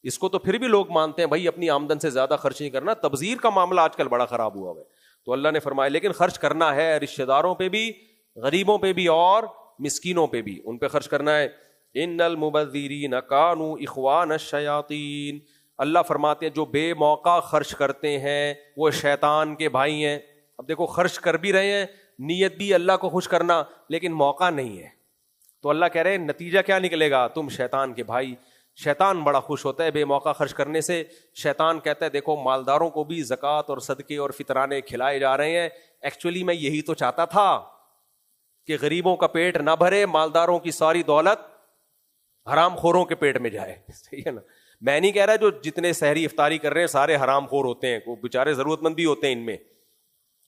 S2: اس کو تو پھر بھی لوگ مانتے ہیں بھائی اپنی آمدن سے زیادہ خرچ نہیں کرنا. تبذیر کا معاملہ آج کل بڑا خراب ہوا ہے. تو اللہ نے فرمایا لیکن خرچ کرنا ہے, رشتہ داروں پہ بھی, غریبوں پہ بھی اور مسکینوں پہ بھی, ان پہ خرچ کرنا ہے. ان المبذرین کانوا اخوان الشیاطین. اللہ فرماتے ہیں جو بے موقع خرچ کرتے ہیں وہ شیطان کے بھائی ہیں. اب دیکھو خرچ کر بھی رہے ہیں, نیت بھی اللہ کو خوش کرنا, لیکن موقع نہیں ہے. تو اللہ کہہ رہے ہیں نتیجہ کیا نکلے گا, تم شیطان کے بھائی. شیطان بڑا خوش ہوتا ہے بے موقع خرچ کرنے سے. شیطان کہتا ہے دیکھو مالداروں کو بھی زکوٰۃ اور صدقے اور فطرانے کھلائے جا رہے ہیں, ایکچولی میں یہی تو چاہتا تھا کہ غریبوں کا پیٹ نہ بھرے, مالداروں کی ساری دولت حرام خوروں کے پیٹ میں جائے. صحیح ہے نا. میں نہیں کہہ رہا جو جتنے سحری افطاری کر رہے ہیں سارے حرام خور ہوتے ہیں, وہ بیچارے ضرورت مند بھی ہوتے ہیں ان میں,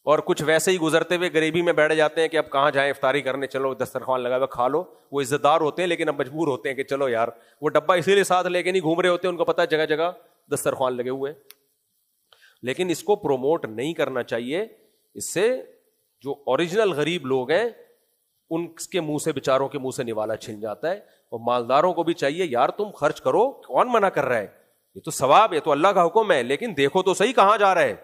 S2: اور کچھ ویسے ہی گزرتے ہوئے غریبی میں بیٹھ جاتے ہیں کہ اب کہاں جائیں افطاری کرنے, چلو دسترخوان لگا ہوا کھا لو. وہ عزت دار ہوتے ہیں لیکن اب مجبور ہوتے ہیں کہ چلو یار, وہ ڈبہ اسی لیے ساتھ لے کے نہیں گھوم رہے ہوتے, ان کو پتا ہے جگہ جگہ دسترخوان لگے ہوئے. لیکن اس کو پروموٹ نہیں کرنا چاہیے. اس سے جو اوریجنل غریب لوگ ہیں ان کے منہ سے, بیچاروں کے منہ سے نوالا چھن جاتا ہے. اور مالداروں کو بھی چاہیے یار تم خرچ کرو, کون منع کر رہا ہے, یہ تو ثواب ہے, تو اللہ کا حکم ہے, لیکن دیکھو تو صحیح کہاں جا رہا ہے.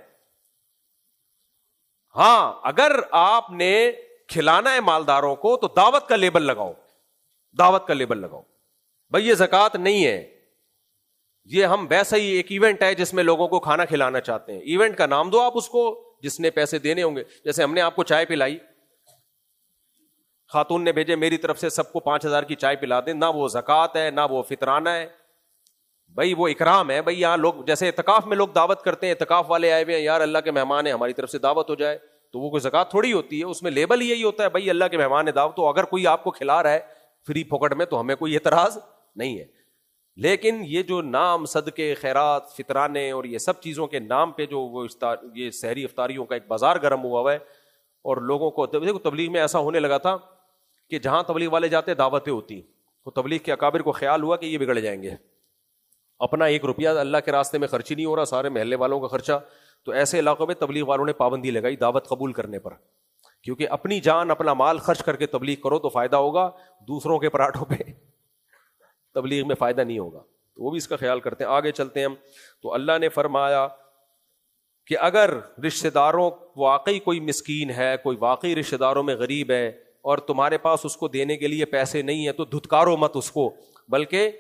S2: ہاں اگر آپ نے کھلانا ہے مالداروں کو تو دعوت کا لیبل لگاؤ, دعوت کا لیبل لگاؤ. بھائی یہ زکوٰۃ نہیں ہے, یہ ہم ویسا ہی ایک ایونٹ ہے جس میں لوگوں کو کھانا کھلانا چاہتے ہیں. ایونٹ کا نام دو آپ اس کو, جس نے پیسے دینے ہوں گے. جیسے ہم نے آپ کو چائے پلائی, خاتون نے بھیجے میری طرف سے سب کو 5000 کی چائے پلا دیں, نہ وہ زکوٰۃ ہے نہ وہ فطرانہ ہے. بھائی وہ اکرام ہے. بھائی یہاں لوگ جیسے اعتکاف میں لوگ دعوت کرتے ہیں, اعتکاف والے آئے ہوئے ہیں, یار اللہ کے مہمان ہیں ہماری طرف سے دعوت ہو جائے, تو وہ کوئی زکوٰۃ تھوڑی ہوتی ہے, اس میں لیبل یہی ہوتا ہے بھائی اللہ کے مہمان ہے دعوت. تو اگر کوئی آپ کو کھلا رہا ہے فری پھوکٹ میں تو ہمیں کوئی اعتراض نہیں ہے. لیکن یہ جو نام صدقے خیرات فطرانے اور یہ سب چیزوں کے نام پہ جو وہ یہ سحری افطاریوں کا ایک بازار گرم ہوا ہے, اور لوگوں کو دیکھو تبلیغ میں ایسا ہونے لگا تھا کہ جہاں تبلیغ والے جاتے دعوتیں ہوتی, تو تبلیغ کے اکابر کو خیال ہوا کہ یہ بگڑ جائیں گے, اپنا 1 روپیہ اللہ کے راستے میں خرچ ہی نہیں ہو رہا, سارے محلے والوں کا خرچہ. تو ایسے علاقوں میں تبلیغ والوں نے پابندی لگائی دعوت قبول کرنے پر, کیونکہ اپنی جان اپنا مال خرچ کر کے تبلیغ کرو تو فائدہ ہوگا, دوسروں کے پراٹھوں پہ تبلیغ میں فائدہ نہیں ہوگا. تو وہ بھی اس کا خیال کرتے ہیں. آگے چلتے ہیں ہم. تو اللہ نے فرمایا کہ اگر رشتہ داروں واقعی کوئی مسکین ہے, کوئی واقعی رشتہ داروں میں غریب ہے, اور تمہارے پاس اس کو دینے کے لیے پیسے نہیں ہے, تو دھتکارو مت اس کو, بلکہ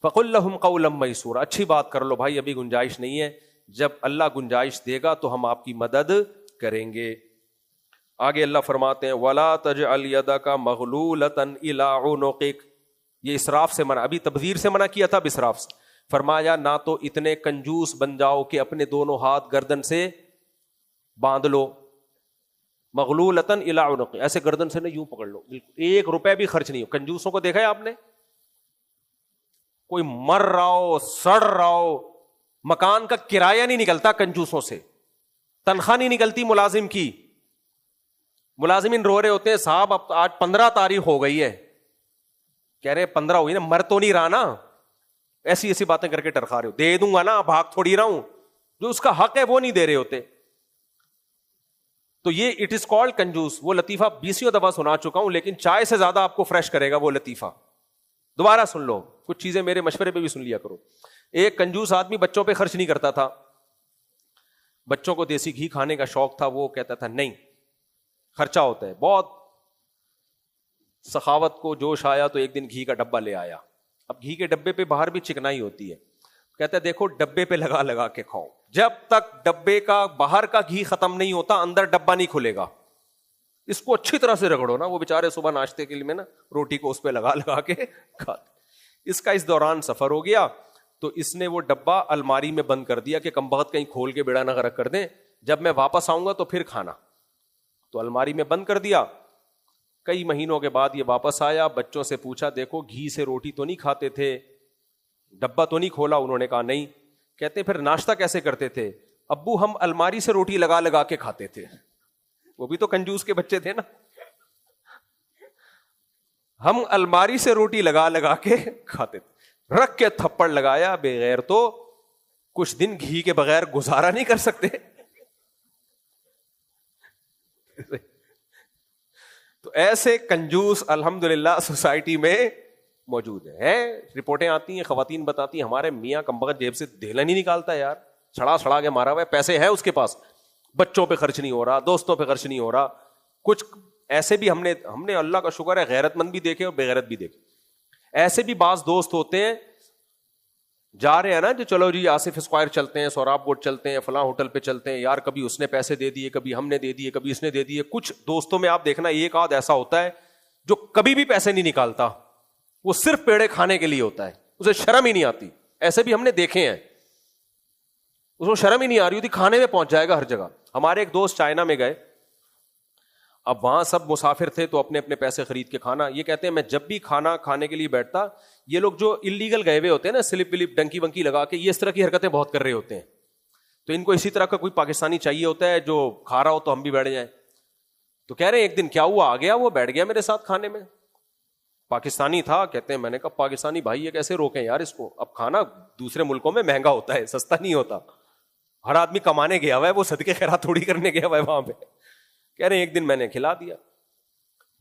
S2: فَقُلْ لَهُمْ قَوْلًا مَيْسُورًا, اچھی بات کر لو بھائی, ابھی گنجائش نہیں ہے, جب اللہ گنجائش دے گا تو ہم آپ کی مدد کریں گے. آگے اللہ فرماتے ہیں وَلَا تَجْعَلْ يَدَكَ مَغْلُولَةً إِلَىٰ عُنُقِكَ، یہ اسراف سے منع، ابھی تبذیر سے منع کیا تھا، اب اسراف سے فرمایا نہ تو اتنے کنجوس بن جاؤ کہ اپنے دونوں ہاتھ گردن سے باندھ لو، مغلولۃ الی عنق، ایسے گردن سے نہ یوں پکڑ لو، ایک روپے بھی خرچ نہیں ہو۔ کنجوسوں کو دیکھا ہے آپ نے؟ کوئی مر رہا ہو، سڑ رہا ہو، مکان کا کرایہ نہیں نکلتا کنجوسوں سے، تنخواہ نہیں نکلتی ملازم کی، ملازمین رو رہے ہوتے ہیں صاحب اب آج 15 تاریخ ہو گئی ہے، کہہ رہے 15 ہوئی نا، مر تو نہیں رہا نا، ایسی ایسی باتیں کر کے ٹرخا رہے ہو، دے دوں گا نا، بھاگ تھوڑی رہا ہوں، جو اس کا حق ہے وہ نہیں دے رہے ہوتے۔ تو یہ اٹ از کالڈ کنجوس۔ وہ لطیفہ 20 دفعہ سنا چکا ہوں، لیکن چائے سے زیادہ آپ کو فریش کرے گا وہ لطیفہ، دوبارہ سن لو، کچھ چیزیں میرے مشورے پہ بھی سن لیا کرو۔ ایک کنجوس آدمی بچوں پہ خرچ نہیں کرتا تھا، بچوں کو دیسی گھی کھانے کا شوق تھا، وہ کہتا تھا نہیں خرچہ ہوتا ہے بہت، سخاوت کو جوش آیا تو ایک دن گھی کا ڈبہ لے آیا۔ اب گھی کے ڈبے پہ باہر بھی چکنائی ہوتی ہے، کہتا ہے دیکھو ڈبے پہ لگا لگا کے کھاؤ، جب تک ڈبے کا باہر کا گھی ختم نہیں ہوتا اندر ڈبہ نہیں کھلے گا، اس کو اچھی طرح سے رگڑو نا۔ وہ بیچارے صبح ناشتے کے لیے میں نا روٹی کو اس پہ لگا لگا کے کھاتے، اس کا اس دوران سفر ہو گیا تو اس نے وہ ڈبہ الماری میں بند کر دیا کہ کمبخت کہیں کھول کے بیڑا نہ غرق کر دیں، جب میں واپس آؤں گا تو پھر کھانا، تو الماری میں بند کر دیا۔ کئی مہینوں کے بعد یہ واپس آیا، بچوں سے پوچھا دیکھو گھی سے روٹی تو نہیں کھاتے تھے، ڈبہ تو نہیں کھولا؟ انہوں نے کہا نہیں۔ کہتے پھر ناشتہ کیسے کرتے تھے؟ ابو ہم الماری سے روٹی لگا لگا کے کھاتے تھے۔ وہ بھی تو کنجوس کے بچے تھے نا، ہم الماری سے روٹی لگا لگا کے کھاتے تھے، رکھ کے تھپڑ لگایا، بغیر تو کچھ دن گھی کے بغیر گزارا نہیں کر سکتے۔ تو ایسے کنجوس الحمدللہ سوسائٹی میں موجود ہیں۔ رپورٹیں آتی ہیں، خواتین بتاتی ہیں ہمارے میاں کمبخت جیب سے دھیلا نہیں نکالتا یار، چھڑا چھڑا کے مارا ہوا ہے، پیسے ہیں اس کے پاس، بچوں پہ خرچ نہیں ہو رہا، دوستوں پہ خرچ نہیں ہو رہا۔ کچھ ایسے بھی ہم نے اللہ کا شکر ہے غیرت مند بھی دیکھے اور بے غیرت بھی دیکھے۔ ایسے بھی بعض دوست ہوتے ہیں، جا رہے ہیں نا جو چلو جی آصف اسکوائر چلتے ہیں، سوراب بورڈ چلتے ہیں، فلاں ہوٹل پہ چلتے ہیں، یار کبھی اس نے پیسے دے دیے، کبھی ہم نے دے دیے، کبھی اس نے دے دیے۔ کچھ دوستوں میں آپ دیکھنا ایک آدھ ایسا ہوتا ہے جو کبھی بھی پیسے نہیں نکالتا، وہ صرف پیڑے کھانے کے لیے ہوتا ہے، اسے شرم ہی نہیں آتی۔ ایسے بھی ہم نے دیکھے ہیں، اس کو شرم ہی نہیں آ رہی ہوتی، کھانے میں پہنچ جائے گا ہر جگہ۔ ہمارے ایک دوست چائنا میں گئے، اب وہاں سب مسافر تھے تو اپنے اپنے پیسے خرید کے کھانا، یہ کہتے ہیں میں جب بھی کھانا کھانے کے لیے بیٹھتا، یہ لوگ جو انلیگل گئے ہوئے ہوتے ہیں نا، سلپ ولپ ڈنکی ونکی لگا کے، یہ اس طرح کی حرکتیں بہت کر رہے ہوتے ہیں، تو ان کو اسی طرح کا کوئی پاکستانی چاہیے ہوتا ہے جو کھا رہا ہو تو ہم بھی بیٹھ جائیں۔ تو کہہ رہے ہیں ایک دن کیا ہوا، آ گیا وہ بیٹھ گیا میرے ساتھ کھانے میں، پاکستانی تھا۔ کہتے ہیں میں نے کہا پاکستانی بھائی یہ کیسے روکیں یار اس کو، اب کھانا دوسرے ملکوں میں مہنگا ہوتا ہے، سستا نہیں ہوتا، ہر آدمی کمانے گیا ہوا ہے، وہ صدقے خیرات تھوڑی کرنے گیا ہوا ہے وہاں پہ۔ کہہ رہے ہیں ایک دن میں نے کھلا دیا،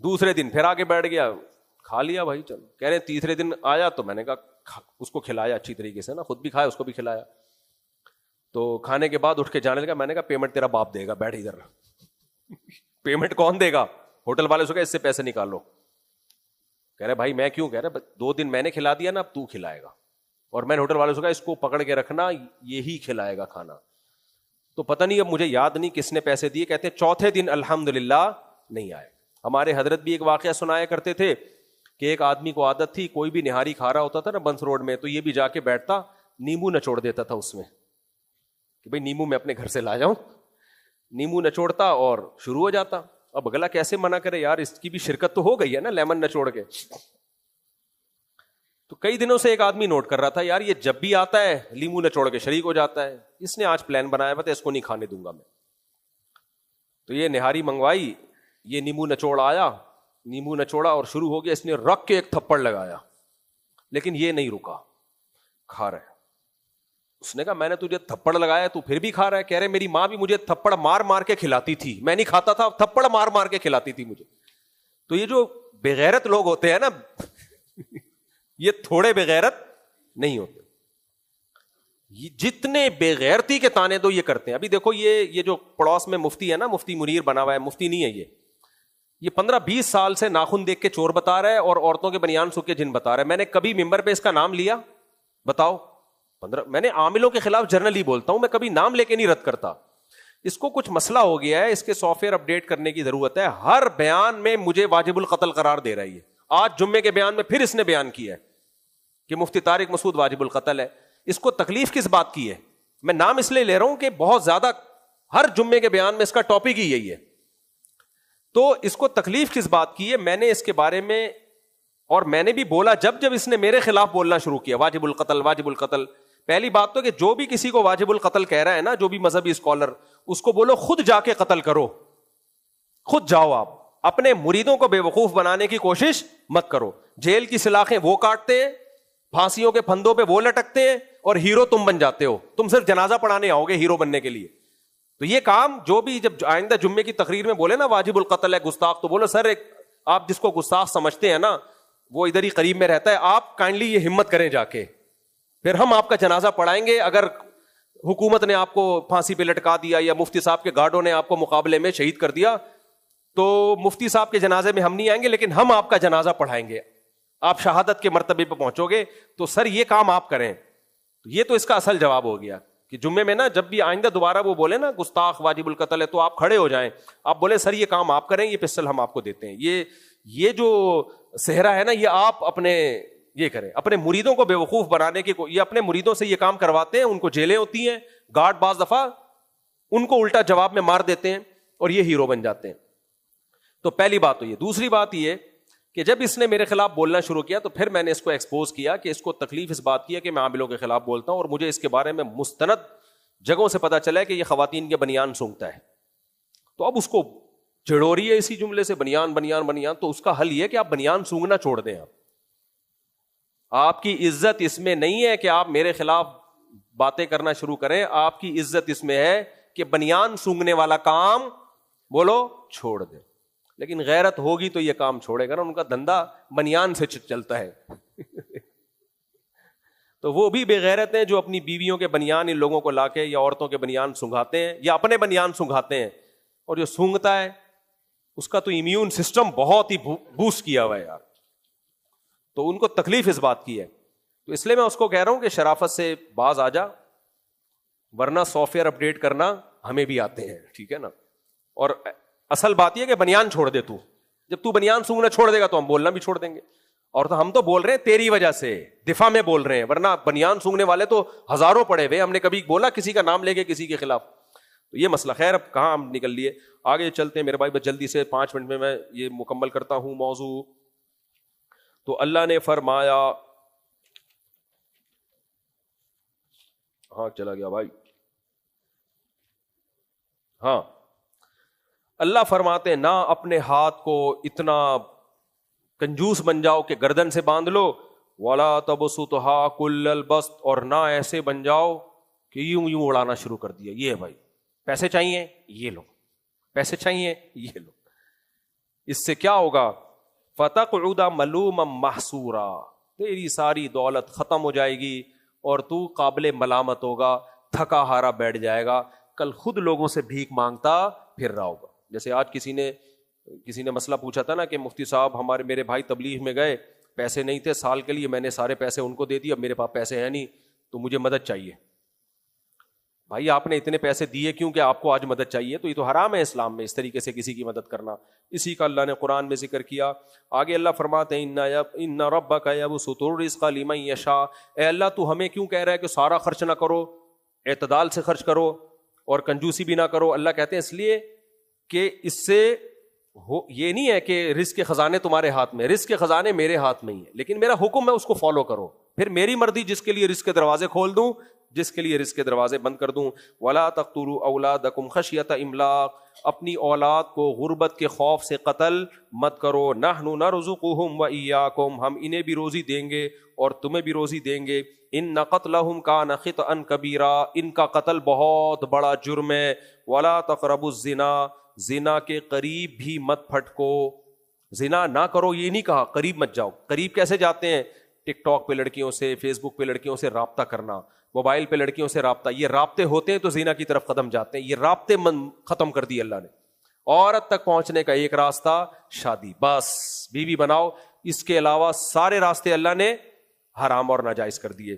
S2: دوسرے دن پھر آگے بیٹھ گیا، کھا لیا بھائی چلو۔ کہہ رہے ہیں تیسرے دن آیا تو میں نے کہا اس کو کھلایا اچھی طریقے سے نا، خود بھی کھایا اس کو بھی کھلایا۔ تو کھانے کے بعد اٹھ کے جانے لگا، میں نے کہا پیمنٹ تیرا باپ دے گا، بیٹھ ادھر۔ پیمنٹ کون دے گا؟ ہوٹل والے سے کہا اس سے پیسے نکالو۔ کہہ رہے بھائی میں کیوں؟ کہہ رہے 2 دن میں نے کھلا دیا نا، اب تو کھلائے گا، اور میں نے ہوٹل والے سے کہا اس کو پکڑ کے رکھنا، یہی کھلائے گا کھانا۔ تو پتہ نہیں اب مجھے یاد نہیں کس نے پیسے دیے، کہتے ہیں چوتھے دن الحمدللہ نہیں آئے۔ ہمارے حضرت بھی ایک واقعہ سنایا کرتے تھے کہ ایک آدمی کو عادت تھی کوئی بھی نہاری کھا رہا ہوتا تھا نا بنس روڈ میں، تو یہ بھی جا کے بیٹھتا، نیمبو نچوڑ دیتا تھا اس میں کہ بھئی نیمبو میں اپنے گھر سے لا جاؤں، نیمبو نچوڑتا اور شروع ہو جاتا۔ اب اگلا کیسے منع کرے یار، اس کی بھی شرکت تو ہو گئی ہے نا لیمن نچوڑ کے۔ تو کئی دنوں سے ایک آدمی نوٹ کر رہا تھا یار یہ جب بھی آتا ہے لیمو نچوڑ کے شریک ہو جاتا ہے، اس نے آج پلان بنایا ہوا تھا اس کو نہیں کھانے دوں گا میں۔ تو یہ نہاری منگوائی، یہ نیمبو نچوڑ آیا، نیمبو نچوڑا اور شروع ہو گیا، اس نے رکھ کے ایک تھپڑ لگایا، لیکن یہ نہیں رکا، کھا رہا ہے۔ اس نے کہا میں نے تجھے تھپڑ لگایا تو پھر بھی کھا رہا ہے؟ کہہ رہے میری ماں بھی مجھے تھپڑ مار مار کے کھلاتی تھی، میں نہیں کھاتا تھا، تھپڑ مار مار کے کھلاتی تھی مجھے۔ تو یہ جو بغیرت لوگ ہوتے ہیں نا یہ تھوڑے بغیرت نہیں ہوتے، جتنے بےغیرتی کے تانے دو یہ کرتے ہیں۔ ابھی دیکھو یہ جو پڑوس میں مفتی ہے نا، مفتی منیر بنا ہوا ہے، مفتی نہیں ہے یہ 15-20 سال سے ناخن دیکھ کے چور بتا رہا ہے اور عورتوں کے بنیان سو کے جن بتا رہا ہے۔ میں نے کبھی ممبر پہ اس کا نام لیا؟ بتاؤ۔ میں نے عاملوں کے خلاف جرنلی بولتا ہوں، میں کبھی نام لے کے نہیں رد کرتا، اس کو کچھ مسئلہ ہو گیا ہے, اس کے سافٹ ویئر اپڈیٹ کرنے کی ضرورت ہے. ہر بیان میں مجھے واجب القتل قرار دے رہی ہے. آج جمعے کے بیان میں پھر اس نے بیان کیا ہے کہ مفتی طارق مسعود واجب القتل ہے. اس کو تکلیف کس بات کی ہے؟ میں نام اس لیے لے رہا ہوں کہ بہت زیادہ ہر جمعے کے بیان میں اس کا ٹاپک ہی یہی ہے. تو اس کو تکلیف کس بات کی ہے؟ میں نے اس کے بارے میں, اور میں نے بھی بولا جب اس نے میرے خلاف بولنا شروع کیا واجب القتل واجب القتل. پہلی بات تو کہ جو بھی کسی کو واجب القتل کہہ رہا ہے نا, جو بھی مذہبی اسکالر, اس کو بولو خود جا کے قتل کرو, خود جاؤ. آپ اپنے مریدوں کو بے وقوف بنانے کی کوشش مت کرو. جیل کی سلاخیں وہ کاٹتے ہیں, پھانسیوں کے پھندوں پہ وہ لٹکتے ہیں, اور ہیرو تم بن جاتے ہو. تم صرف جنازہ پڑھانے آؤ گے ہیرو بننے کے لیے. تو یہ کام جو بھی جب آئندہ جمعے کی تقریر میں بولے نا واجب القتل ہے گستاخ, تو بولو سر ایک آپ جس کو گستاخ سمجھتے ہیں نا وہ ادھر ہی قریب میں رہتا ہے, آپ کائنڈلی یہ ہمت کریں جا کے, پھر ہم آپ کا جنازہ پڑھائیں گے. اگر حکومت نے آپ کو پھانسی پہ لٹکا دیا یا مفتی صاحب کے گارڈوں نے آپ کو مقابلے میں شہید کر دیا, تو مفتی صاحب کے جنازے میں ہم نہیں آئیں گے, لیکن ہم آپ کا جنازہ پڑھائیں گے. آپ شہادت کے مرتبے پہ پہنچو گے. تو سر یہ کام آپ کریں. یہ تو اس کا اصل جواب ہو گیا کہ جمعے میں نا جب بھی آئندہ دوبارہ وہ بولے نا گستاخ واجب القتل ہے, تو آپ کھڑے ہو جائیں, آپ بولے سر یہ کام آپ کریں, یہ پسٹل ہم آپ کو دیتے ہیں. یہ جو صحرا ہے نا, یہ آپ اپنے یہ کریں. اپنے مریدوں کو بے وقوف بنانے کی, یہ اپنے مریدوں سے یہ کام کرواتے ہیں. ان کو جیلیں ہوتی ہیں, گارڈ بعض دفعہ ان کو الٹا جواب میں مار دیتے ہیں اور یہ ہیرو بن جاتے ہیں. تو پہلی بات تو یہ. دوسری بات یہ کہ جب اس نے میرے خلاف بولنا شروع کیا تو پھر میں نے اس کو ایکسپوز کیا کہ اس کو تکلیف اس بات کی ہے کہ میں عاملوں کے خلاف بولتا ہوں, اور مجھے اس کے بارے میں مستند جگہوں سے پتا چلا ہے کہ یہ خواتین کے بنیان سونگتا ہے. تو اب اس کو چڑھو رہی ہے اسی جملے سے, بنیان بنیان بنیان. تو اس کا حل یہ کہ آپ بنیان سونگنا چھوڑ دیں. آپ کی عزت اس میں نہیں ہے کہ آپ میرے خلاف باتیں کرنا شروع کریں. آپ کی عزت اس میں ہے کہ بنیان سونگنے والا کام بولو چھوڑ دیں. لیکن غیرت ہوگی تو یہ کام چھوڑے گا نا, ان کا دھندا بنیان سے چلتا ہے. تو وہ بھی بے غیرت ہیں جو اپنی بیویوں کے بنیان ان لوگوں کو لا کے یا عورتوں کے بنیان سونگھاتے ہیں یا اپنے بنیان سونگھاتے ہیں. اور جو سونگتا ہے اس کا تو امیون سسٹم بہت ہی بوسٹ کیا ہوا ہے یار. تو ان کو تکلیف اس بات کی ہے. تو اس لیے میں اس کو کہہ رہا ہوں کہ شرافت سے باز آ جا, ورنہ سافٹ ویئر اپڈیٹ کرنا ہمیں بھی آتے ہیں, ٹھیک ہے نا. اور اصل بات یہ کہ بنیان چھوڑ دے تو. جب تو بنیان سونگنا چھوڑ دے گا تو ہم بولنا بھی چھوڑ دیں گے. اور تو ہم تو بول رہے ہیں تیری وجہ سے, دفاع میں بول رہے ہیں, ورنہ بنیان سونگنے والے تو ہزاروں پڑے ہوئے. ہم نے کبھی بولا کسی کا نام لے کے کسی کے خلاف؟ تو یہ مسئلہ. خیر اب کہاں ہم نکل لیے, آگے چلتے ہیں میرے بھائی. بس جلدی سے 5 منٹ میں یہ مکمل کرتا ہوں موضوع. تو اللہ نے فرمایا, ہاں چلا گیا بھائی, ہاں اللہ فرماتے ہیں نہ اپنے ہاتھ کو اتنا کنجوس بن جاؤ کہ گردن سے باندھ لو, ولا تبسطها کل البسط, اور نہ ایسے بن جاؤ کہ یوں یوں اڑانا شروع کر دیا. یہ بھائی پیسے چاہیے یہ لو, پیسے چاہیے یہ لو. اس سے کیا ہوگا؟ فتقعد ملوما محسورا, تیری ساری دولت ختم ہو جائے گی اور تو قابل ملامت ہوگا, تھکا ہارا بیٹھ جائے گا. کل خود لوگوں سے بھیک مانگتا پھر رہا ہوگا. جیسے آج کسی نے مسئلہ پوچھا تھا نا کہ مفتی صاحب میرے بھائی تبلیغ میں گئے, پیسے نہیں تھے سال کے لیے, میں نے سارے پیسے ان کو دے دیے, اب میرے پاس پیسے ہیں نہیں تو مجھے مدد چاہیے. بھائی آپ نے اتنے پیسے دیے کیوں کہ آپ کو آج مدد چاہیے؟ تو یہ تو حرام ہے اسلام میں اس طریقے سے کسی کی مدد کرنا. اسی کا اللہ نے قرآن میں ذکر کیا. آگے اللہ فرماتے ہیں ان ربک یبسط الرزق لمن یشاء, اے اللہ تو ہمیں کیوں کہہ رہا ہے کہ سارا خرچ نہ کرو, اعتدال سے خرچ کرو اور کنجوسی بھی نہ کرو؟ اللہ کہتے ہیں اس لیے کہ اس سے یہ نہیں ہے کہ رزق کے خزانے تمہارے ہاتھ میں, رزق کے خزانے میرے ہاتھ میں ہی ہے, لیکن میرا حکم ہے اس کو فالو کرو. پھر میری مرضی جس کے لیے رزق کے دروازے کھول دوں, جس کے لیے رزق کے دروازے بند کر دوں. ولا تقتلوا اولادکم خشیۃ املاق, اپنی اولاد کو غربت کے خوف سے قتل مت کرو. نحن نرزقهم وایاکم, ہم انہیں بھی روزی دیں گے اور تمہیں بھی روزی دیں گے. ان قتلهم کان خطئا کبیرا, ان کا قتل بہت بڑا جرم ہے. ولا تقربوا الزنا, زنا کے قریب بھی مت پھٹکو. زنا نہ کرو یہ نہیں کہا, قریب مت جاؤ. قریب کیسے جاتے ہیں؟ ٹک ٹاک پہ لڑکیوں سے, فیس بک پہ لڑکیوں سے رابطہ کرنا, موبائل پہ لڑکیوں سے رابطہ. یہ رابطے ہوتے ہیں تو زنا کی طرف قدم جاتے ہیں. یہ رابطے ختم کر دی اللہ نے. عورت تک پہنچنے کا ایک راستہ شادی, بس بیوی بناؤ. اس کے علاوہ سارے راستے اللہ نے حرام اور ناجائز کر دیے.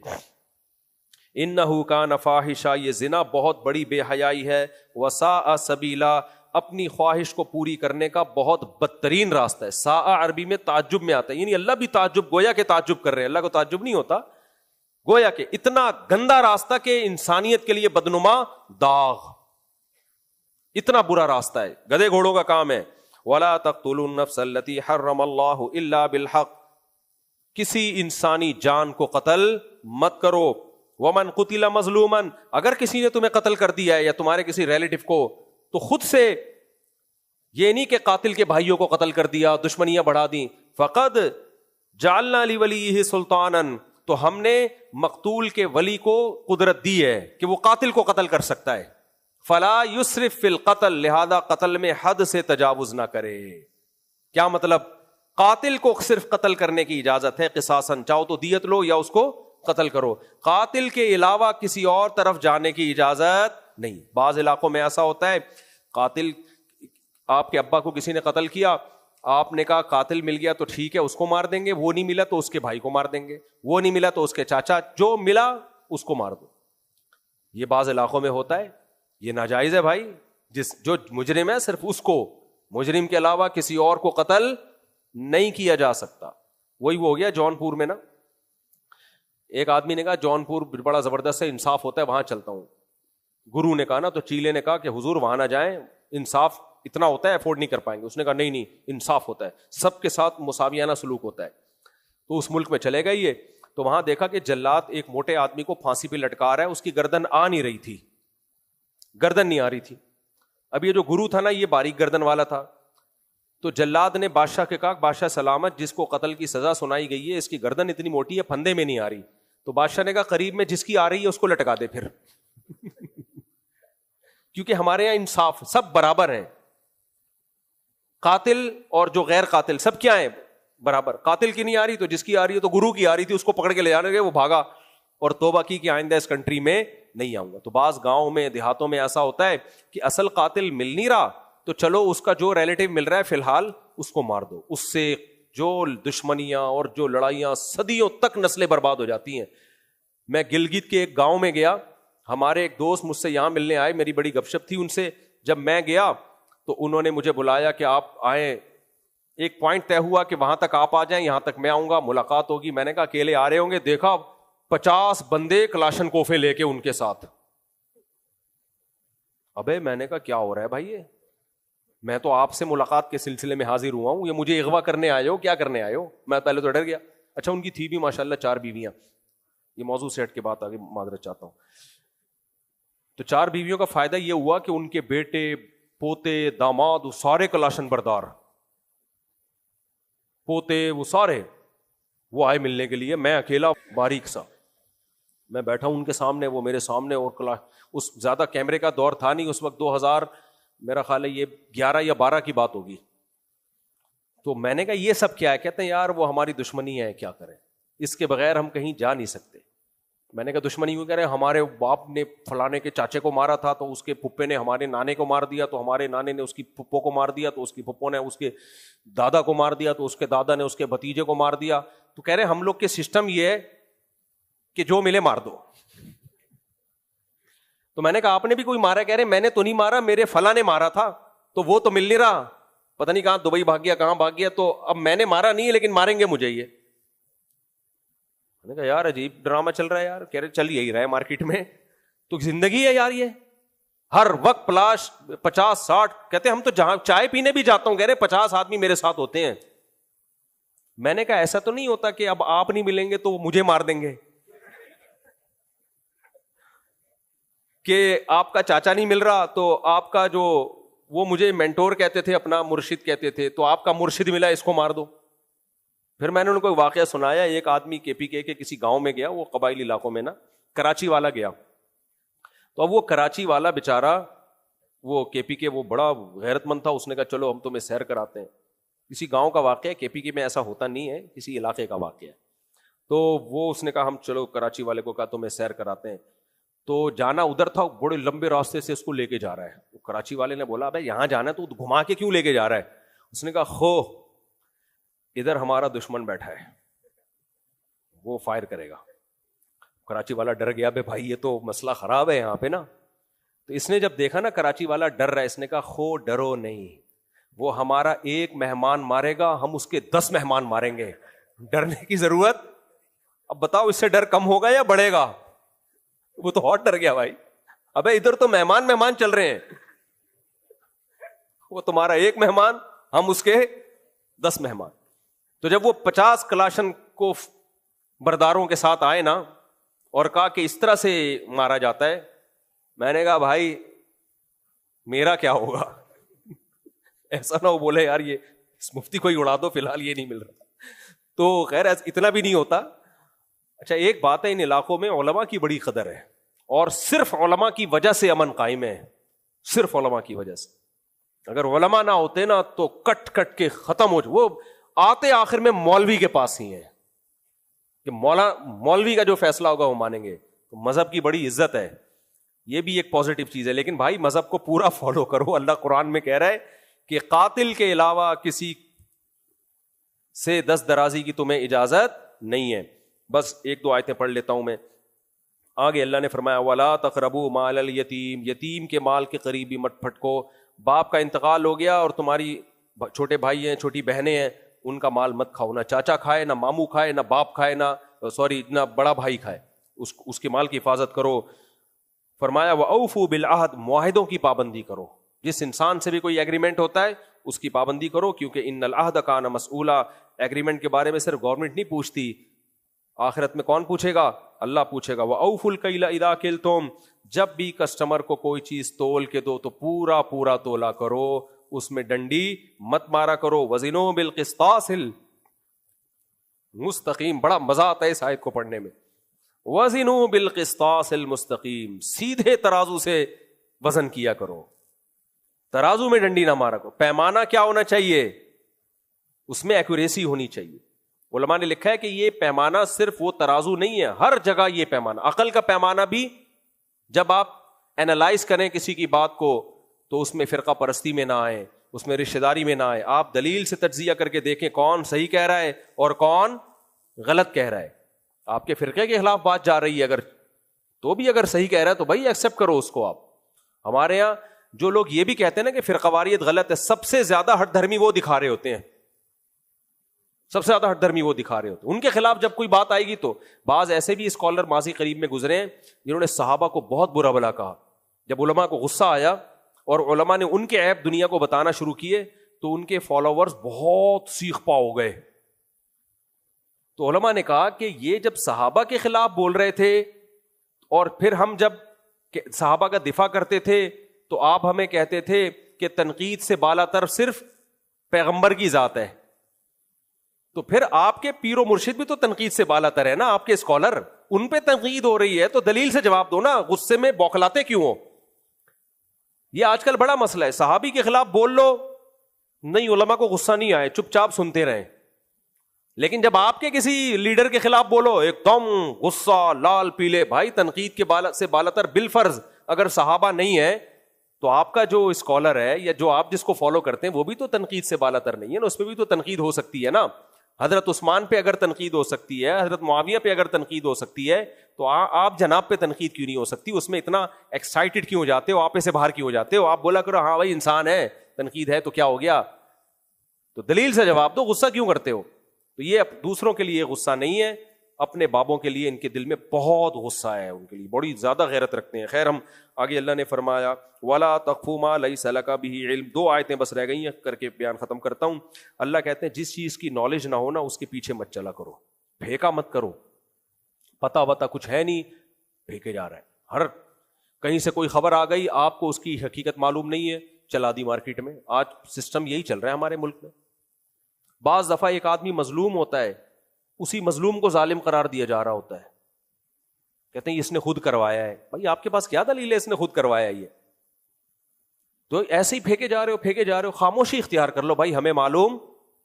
S2: انہ کان فاحشہ، یہ زنا بہت بڑی بے حیائی ہے، وساء سبیلا، اپنی خواہش کو پوری کرنے کا بہت بدترین راستہ ہے. ساء عربی میں تعجب میں آتا ہے، یعنی اللہ بھی تعجب، گویا کہ تعجب کر رہے ہیں، اللہ کو تعجب نہیں ہوتا، گویا کہ اتنا گندا راستہ کہ انسانیت کے لیے بدنما داغ، اتنا برا راستہ ہے، گدھے گھوڑوں کا کام ہے. ولا تقتلوا النفس التي حرم الله الا بالحق، کسی انسانی جان کو قتل مت کرو. ومن قتل مظلوما، اگر کسی نے تمہیں قتل کر دیا ہے یا تمہارے کسی ریلیٹو کو، تو خود سے، یہ نہیں کہ قاتل کے بھائیوں کو قتل کر دیا، دشمنیاں بڑھا دی. فقد جعلنا لولیہ سلطانا، تو ہم نے مقتول کے ولی کو قدرت دی ہے کہ وہ قاتل کو قتل کر سکتا ہے. فلا یسرف فی القتل، لہذا قتل میں حد سے تجاوز نہ کرے. کیا مطلب؟ قاتل کو صرف قتل کرنے کی اجازت ہے قصاصاً، چاہو تو دیت لو یا اس کو قتل کرو، قاتل کے علاوہ کسی اور طرف جانے کی اجازت نہیں. بعض علاقوں میں ایسا ہوتا ہے، قاتل، آپ کے ابا کو کسی نے قتل کیا، آپ نے کہا قاتل مل گیا تو ٹھیک ہے اس کو مار دیں گے، وہ نہیں ملا تو اس کے بھائی کو مار دیں گے، وہ نہیں ملا تو اس کے چاچا، جو ملا اس کو مار دو. یہ بعض علاقوں میں ہوتا ہے، یہ ناجائز ہے بھائی. جو مجرم ہے صرف اس کو، مجرم کے علاوہ کسی اور کو قتل نہیں کیا جا سکتا. وہی وہ ہو گیا جون پور میں نا، ایک آدمی نے کہا جون پور بڑا زبردست ہے، انصاف ہوتا ہے، وہاں چلتا ہوں. گرو نے کہا نا، تو چیلے نے کہا کہ حضور وہاں نہ جائیں، انصاف اتنا ہوتا ہے افورڈ نہیں کر پائیں گے. اس نے کہا نہیں نہیں، انصاف ہوتا ہے، سب کے ساتھ مساویانہ سلوک ہوتا ہے. تو اس ملک میں چلے گئے یہ، تو وہاں دیکھا کہ جلاد ایک موٹے آدمی کو پھانسی پہ لٹکا رہا ہے، اس کی گردن آ نہیں رہی تھی، گردن نہیں آ رہی تھی. اب یہ جو گرو تھا نا، یہ باریک گردن والا تھا. تو جلاد نے بادشاہ کے کہا بادشاہ سلامت، جس کو قتل کی سزا سنائی گئی ہے اس کی گردن اتنی موٹی ہے، پھندے میں نہیں آ رہی. تو بادشاہ نے کہا قریب میں جس کی آ رہی ہے اس کو لٹکا دے پھر کیونکہ ہمارے یہاں انصاف، سب برابر ہیں، قاتل اور جو غیر قاتل سب کیا ہیں؟ برابر. قاتل کی نہیں آ رہی تو جس کی آ رہی ہے، تو گرو کی آ رہی تھی، اس کو پکڑ کے لے جانے گئے، وہ بھاگا اور توبہ کی کہ آئندہ اس کنٹری میں نہیں آؤں گا. تو بعض گاؤں میں دیہاتوں میں ایسا ہوتا ہے کہ اصل قاتل مل نہیں رہا، تو چلو اس کا جو ریلیٹو مل رہا ہے فی الحال اس کو مار دو. اس سے جو دشمنیاں اور جو لڑائیاں صدیوں تک نسلیں برباد ہو جاتی ہیں. میں گلگت کے ایک گاؤں میں گیا، ہمارے ایک دوست مجھ سے یہاں ملنے آئے، میری بڑی گپ شپ تھی ان سے. جب میں گیا تو انہوں نے مجھے بلایا کہ آپ آئیں. ایک پوائنٹ طے ہوا کہ وہاں تک آپ آ جائیں، یہاں تک میں آؤں گا، ملاقات ہوگی. میں نے کہا اکیلے آ رہے ہوں گے؟ دیکھا 50 بندے کلاشن کوفے لے کے ان کے ساتھ. ابے میں نے کہا کیا ہو رہا ہے بھائی، یہ میں تو آپ سے ملاقات کے سلسلے میں حاضر ہوا ہوں، یہ مجھے اغوا کرنے آئے ہو، کیا کرنے آئے ہو؟ میں پہلے تو ڈر گیا. اچھا ان کی تھی بھی ماشاءاللہ 4 بیویاں. یہ موضوع سے ہٹ کے بات آگے معذرت چاہتا ہوں. تو 4 بیویوں کا فائدہ یہ ہوا کہ ان کے بیٹے، پوتے، داماد، سارے کلاشن بردار، پوتے وہ سارے، وہ آئے ملنے کے لیے. میں اکیلا باریک سا، میں بیٹھا ہوں ان کے سامنے، وہ میرے سامنے. اور اس زیادہ کیمرے کا دور تھا نہیں اس وقت، 2000 میرا خیال ہے یہ 11 یا 12 کی بات ہوگی. تو میں نے کہا یہ سب کیا ہے؟ کہتے ہیں یار وہ ہماری دشمنی ہے، کیا کریں، اس کے بغیر ہم کہیں جا نہیں سکتے. میں نے کہا دشمنی کیوں کہہ رہے ہیں؟ ہمارے باپ نے فلانے کے چاچے کو مارا تھا، تو اس کے پھپھے نے ہمارے نانے کو مار دیا، تو ہمارے نانے نے اس کی پھپھو کو مار دیا، تو اس کی پھپھو نے اس کے دادا کو مار دیا، تو اس کے دادا نے اس کے بھتیجے کو مار دیا. تو کہہ رہے ہیں ہم لوگ کے سسٹم یہ ہے کہ جو ملے مار دو. تو میں نے کہا آپ نے بھی کوئی مارا؟ کہہ رہے میں نے تو نہیں مارا، میرے فلاں نے مارا تھا، تو وہ تو مل نہیں رہا، پتہ نہیں کہاں دبئی بھاگ گیا، کہاں بھاگ گیا، تو اب میں نے مارا نہیں ہے لیکن ماریں گے مجھے. یہ میں نے کہا یار عجیب ڈرامہ چل رہا ہے یار. کہہ رہے چل یہی رہا ہے مارکیٹ میں، تو زندگی ہے یار یہ، ہر وقت پلاش 50-60. کہتے ہم تو جہاں چائے پینے بھی جاتا ہوں، کہہ رہے 50 آدمی میرے ساتھ ہوتے ہیں. میں نے کہا ایسا تو نہیں ہوتا کہ اب آپ نہیں ملیں گے تو مجھے مار دیں گے، کہ آپ کا چاچا نہیں مل رہا تو آپ کا جو، وہ مجھے مینٹور کہتے تھے، اپنا مرشد کہتے تھے، تو آپ کا مرشد ملا اس کو مار دو. پھر میں نے ان کو ایک واقعہ سنایا. ایک آدمی KPK کے کسی گاؤں میں گیا، وہ قبائلی علاقوں میں نا، کراچی والا گیا. تو اب وہ کراچی والا بیچارہ، وہ KPK وہ بڑا غیرت مند تھا، اس نے کہا چلو ہم تمہیں سیر کراتے ہیں. کسی گاؤں کا واقعہ ہے، KPK میں ایسا ہوتا نہیں ہے، کسی علاقے کا واقعہ ہے. تو وہ اس نے کہا ہم چلو کراچی والے کو کہا تمہیں سیر کراتے ہیں. تو جانا ادھر تھا، بڑے لمبے راستے سے اس کو لے کے جا رہا ہے. کراچی والے نے بولا بھائی یہاں جانا ہے تو گھما کے کیوں لے کے جا رہا ہے؟ اس نے کہا خو ادھر ہمارا دشمن بیٹھا ہے، وہ فائر کرے گا. کراچی والا ڈر گیا، بے بھائی یہ تو مسئلہ خراب ہے یہاں پہ نا. تو اس نے جب دیکھا نا کراچی والا ڈر رہا ہے، اس نے کہا خو ڈرو نہیں، وہ ہمارا ایک مہمان مارے گا، ہم اس کے 10 مہمان ماریں گے، ڈرنے کی ضرورت. اب بتاؤ اس سے ڈر کم ہوگا یا بڑھے گا؟ وہ تو اور ڈر گیا بھائی، ابے ادھر تو مہمان چل رہے ہیں، وہ تمہارا ایک مہمان، ہم اس کے 10 مہمان. تو جب وہ 50 کلاشن کو برداروں کے ساتھ آئے نا اور کہا کہ اس طرح سے مارا جاتا ہے، میں نے کہا بھائی میرا کیا ہوگا؟ ایسا نہ ہو بولے یار یہ اس مفتی کو ہی اڑا دو، فی الحال یہ نہیں مل رہا. تو خیر اتنا بھی نہیں ہوتا. اچھا ایک بات ہے، ان علاقوں میں علماء کی بڑی قدر ہے، اور صرف علماء کی وجہ سے امن قائم ہے، صرف علماء کی وجہ سے. اگر علماء نہ ہوتے نا تو کٹ کٹ کے ختم ہو جائے. وہ آتے آخر میں مولوی کے پاس ہی ہیں کہ مولوی کا جو فیصلہ ہوگا وہ مانیں گے. تو مذہب کی بڑی عزت ہے، یہ بھی ایک پازیٹو چیز ہے. لیکن بھائی مذہب کو پورا فالو کرو. اللہ قرآن میں کہہ رہا ہے کہ قاتل کے علاوہ کسی سے دست درازی کی تمہیں اجازت نہیں ہے. بس 1-2 آیتیں پڑھ لیتا ہوں میں. آگے اللہ نے فرمایا وَلَا تَقْرَبُوا مَالَ الْيَتِيمِ، یتیم کے مال کے قریب بھی مت پھٹکو. باپ کا انتقال ہو گیا اور تمہاری چھوٹے بھائی ہیں، چھوٹی بہنیں ہیں، ان کا مال مت کھاؤ. نہ چاچا کھائے، نہ ماموں کھائے، نہ باپ کھائے، نہ بڑا بھائی کھائے. اس کے مال کی حفاظت کرو. فرمایا وَأَوْفُوا بِالْعَهْدِ، معاہدوں کی پابندی کرو. جس انسان سے بھی کوئی ایگریمنٹ ہوتا ہے اس کی پابندی کرو، کیونکہ ان العہد کان مسئولا. ایگریمنٹ کے بارے میں صرف گورنمنٹ نہیں پوچھتی، آخرت میں کون پوچھے گا؟ اللہ پوچھے گا. وَأَوْفُوا الْكَيْلَ إِذَا كِلْتُمْ، جب بھی کسٹمر کو کوئی چیز تول کے دو تو پورا پورا تولا کرو، اس میں ڈنڈی مت مارا کرو. وَزِنُوا بِالْقِسْطَاسِ الْمُسْتَقِيمِ، بڑا مزہ آتا ہے اس آیت کو پڑھنے میں. وَزِنُوا بِالْقِسْطَاسِ الْمُسْتَقِيمِ، سیدھے ترازو سے وزن کیا کرو، ترازو میں ڈنڈی نہ مارا کرو. پیمانہ کیا ہونا چاہیے؟ اس میں ایکوریسی ہونی چاہیے. علماء نے لکھا ہے کہ یہ پیمانہ صرف وہ ترازو نہیں ہے، ہر جگہ یہ پیمانہ. عقل کا پیمانہ بھی جب آپ اینالائز کریں کسی کی بات کو تو اس میں فرقہ پرستی میں نہ آئے، اس میں رشتہ داری میں نہ آئے. آپ دلیل سے تجزیہ کر کے دیکھیں کون صحیح کہہ رہا ہے اور کون غلط کہہ رہا ہے. آپ کے فرقے کے خلاف بات جا رہی ہے اگر تو بھی اگر صحیح کہہ رہا ہے تو بھائی ایکسپٹ کرو اس کو. آپ ہمارے یہاں جو لوگ یہ بھی کہتے ہیں نا کہ فرقہ واریت غلط ہے، سب سے زیادہ ہٹ دھرمی وہ دکھا رہے ہوتے ہیں، سب سے زیادہ ہٹ دھرمی وہ دکھا رہے ہوتے ہیں. ان کے خلاف جب کوئی بات آئے گی تو بعض ایسے بھی اسکالر ماضی قریب میں گزرے ہیں جنہوں نے صحابہ کو بہت برا بھلا کہا. جب علماء کو غصہ آیا اور علماء نے ان کے عیب دنیا کو بتانا شروع کیے تو ان کے فالوورز بہت سیخ پا ہو گئے. تو علماء نے کہا کہ یہ جب صحابہ کے خلاف بول رہے تھے اور پھر ہم جب صحابہ کا دفاع کرتے تھے تو آپ ہمیں کہتے تھے کہ تنقید سے بالا تر صرف پیغمبر کی ذات ہے. تو پھر آپ کے پیر و مرشد بھی تو تنقید سے بالا تر ہے نا، آپ کے اسکالر، ان پہ تنقید ہو رہی ہے تو دلیل سے جواب دو نا، غصے میں بوکھلاتے کیوں ہو؟ یہ آج کل بڑا مسئلہ ہے. صحابی کے خلاف بول لو، نہیں علماء کو غصہ نہیں آئے، چپ چاپ سنتے رہیں. لیکن جب آپ کے کسی لیڈر کے خلاف بولو ایک دم غصہ لال پیلے. بھائی تنقید کے سے بالا تر بالفرض اگر صحابہ نہیں ہے تو آپ کا جو اسکالر ہے یا جو آپ جس کو فالو کرتے ہیں وہ بھی تو تنقید سے بالا تر نہیں ہے نا، اس پہ بھی تو تنقید ہو سکتی ہے نا. حضرت عثمان پہ اگر تنقید ہو سکتی ہے، حضرت معاویہ پہ اگر تنقید ہو سکتی ہے تو آپ جناب پہ تنقید کیوں نہیں ہو سکتی؟ اس میں اتنا ایکسائٹڈ کیوں ہو جاتے ہو؟ آپے سے باہر کیوں ہو جاتے ہو؟ آپ بولا کرو ہاں بھائی انسان ہے، تنقید ہے تو کیا ہو گیا، تو دلیل سے جواب دو، غصہ کیوں کرتے ہو؟ تو یہ دوسروں کے لیے غصہ نہیں ہے، اپنے بابوں کے لیے ان کے دل میں بہت غصہ ہے، ان کے لیے بڑی زیادہ غیرت رکھتے ہیں. خیر ہم آگے اللہ نے فرمایا وَلَا تَقْفُ مَا لَيْسَ لَكَ بِهِ عِلْمٌ. 2 آیتیں بس رہ گئی ہیں کر کے بیان ختم کرتا ہوں. اللہ کہتے ہیں جس چیز کی نالج نہ ہو نا اس کے پیچھے مت چلا کرو، پھینکا مت کرو. پتا وتا کچھ ہے نہیں، پھینکے جا رہا ہے. ہر کہیں سے کوئی خبر آ گئی، آپ کو اس کی حقیقت معلوم نہیں ہے، چلا دی مارکیٹ میں. آج سسٹم یہی چل رہا ہے ہمارے ملک میں. بعض دفعہ ایک آدمی مظلوم ہوتا ہے، اسی مظلوم کو ظالم قرار دیا جا رہا ہوتا ہے، کہتے ہیں اس نے خود کروایا ہے. بھائی آپ کے پاس کیا دلیل ہے اس نے خود کروایا یہ؟ تو ایسے ہی پھینکے جا رہے ہو. خاموشی اختیار کر لو، بھائی ہمیں معلوم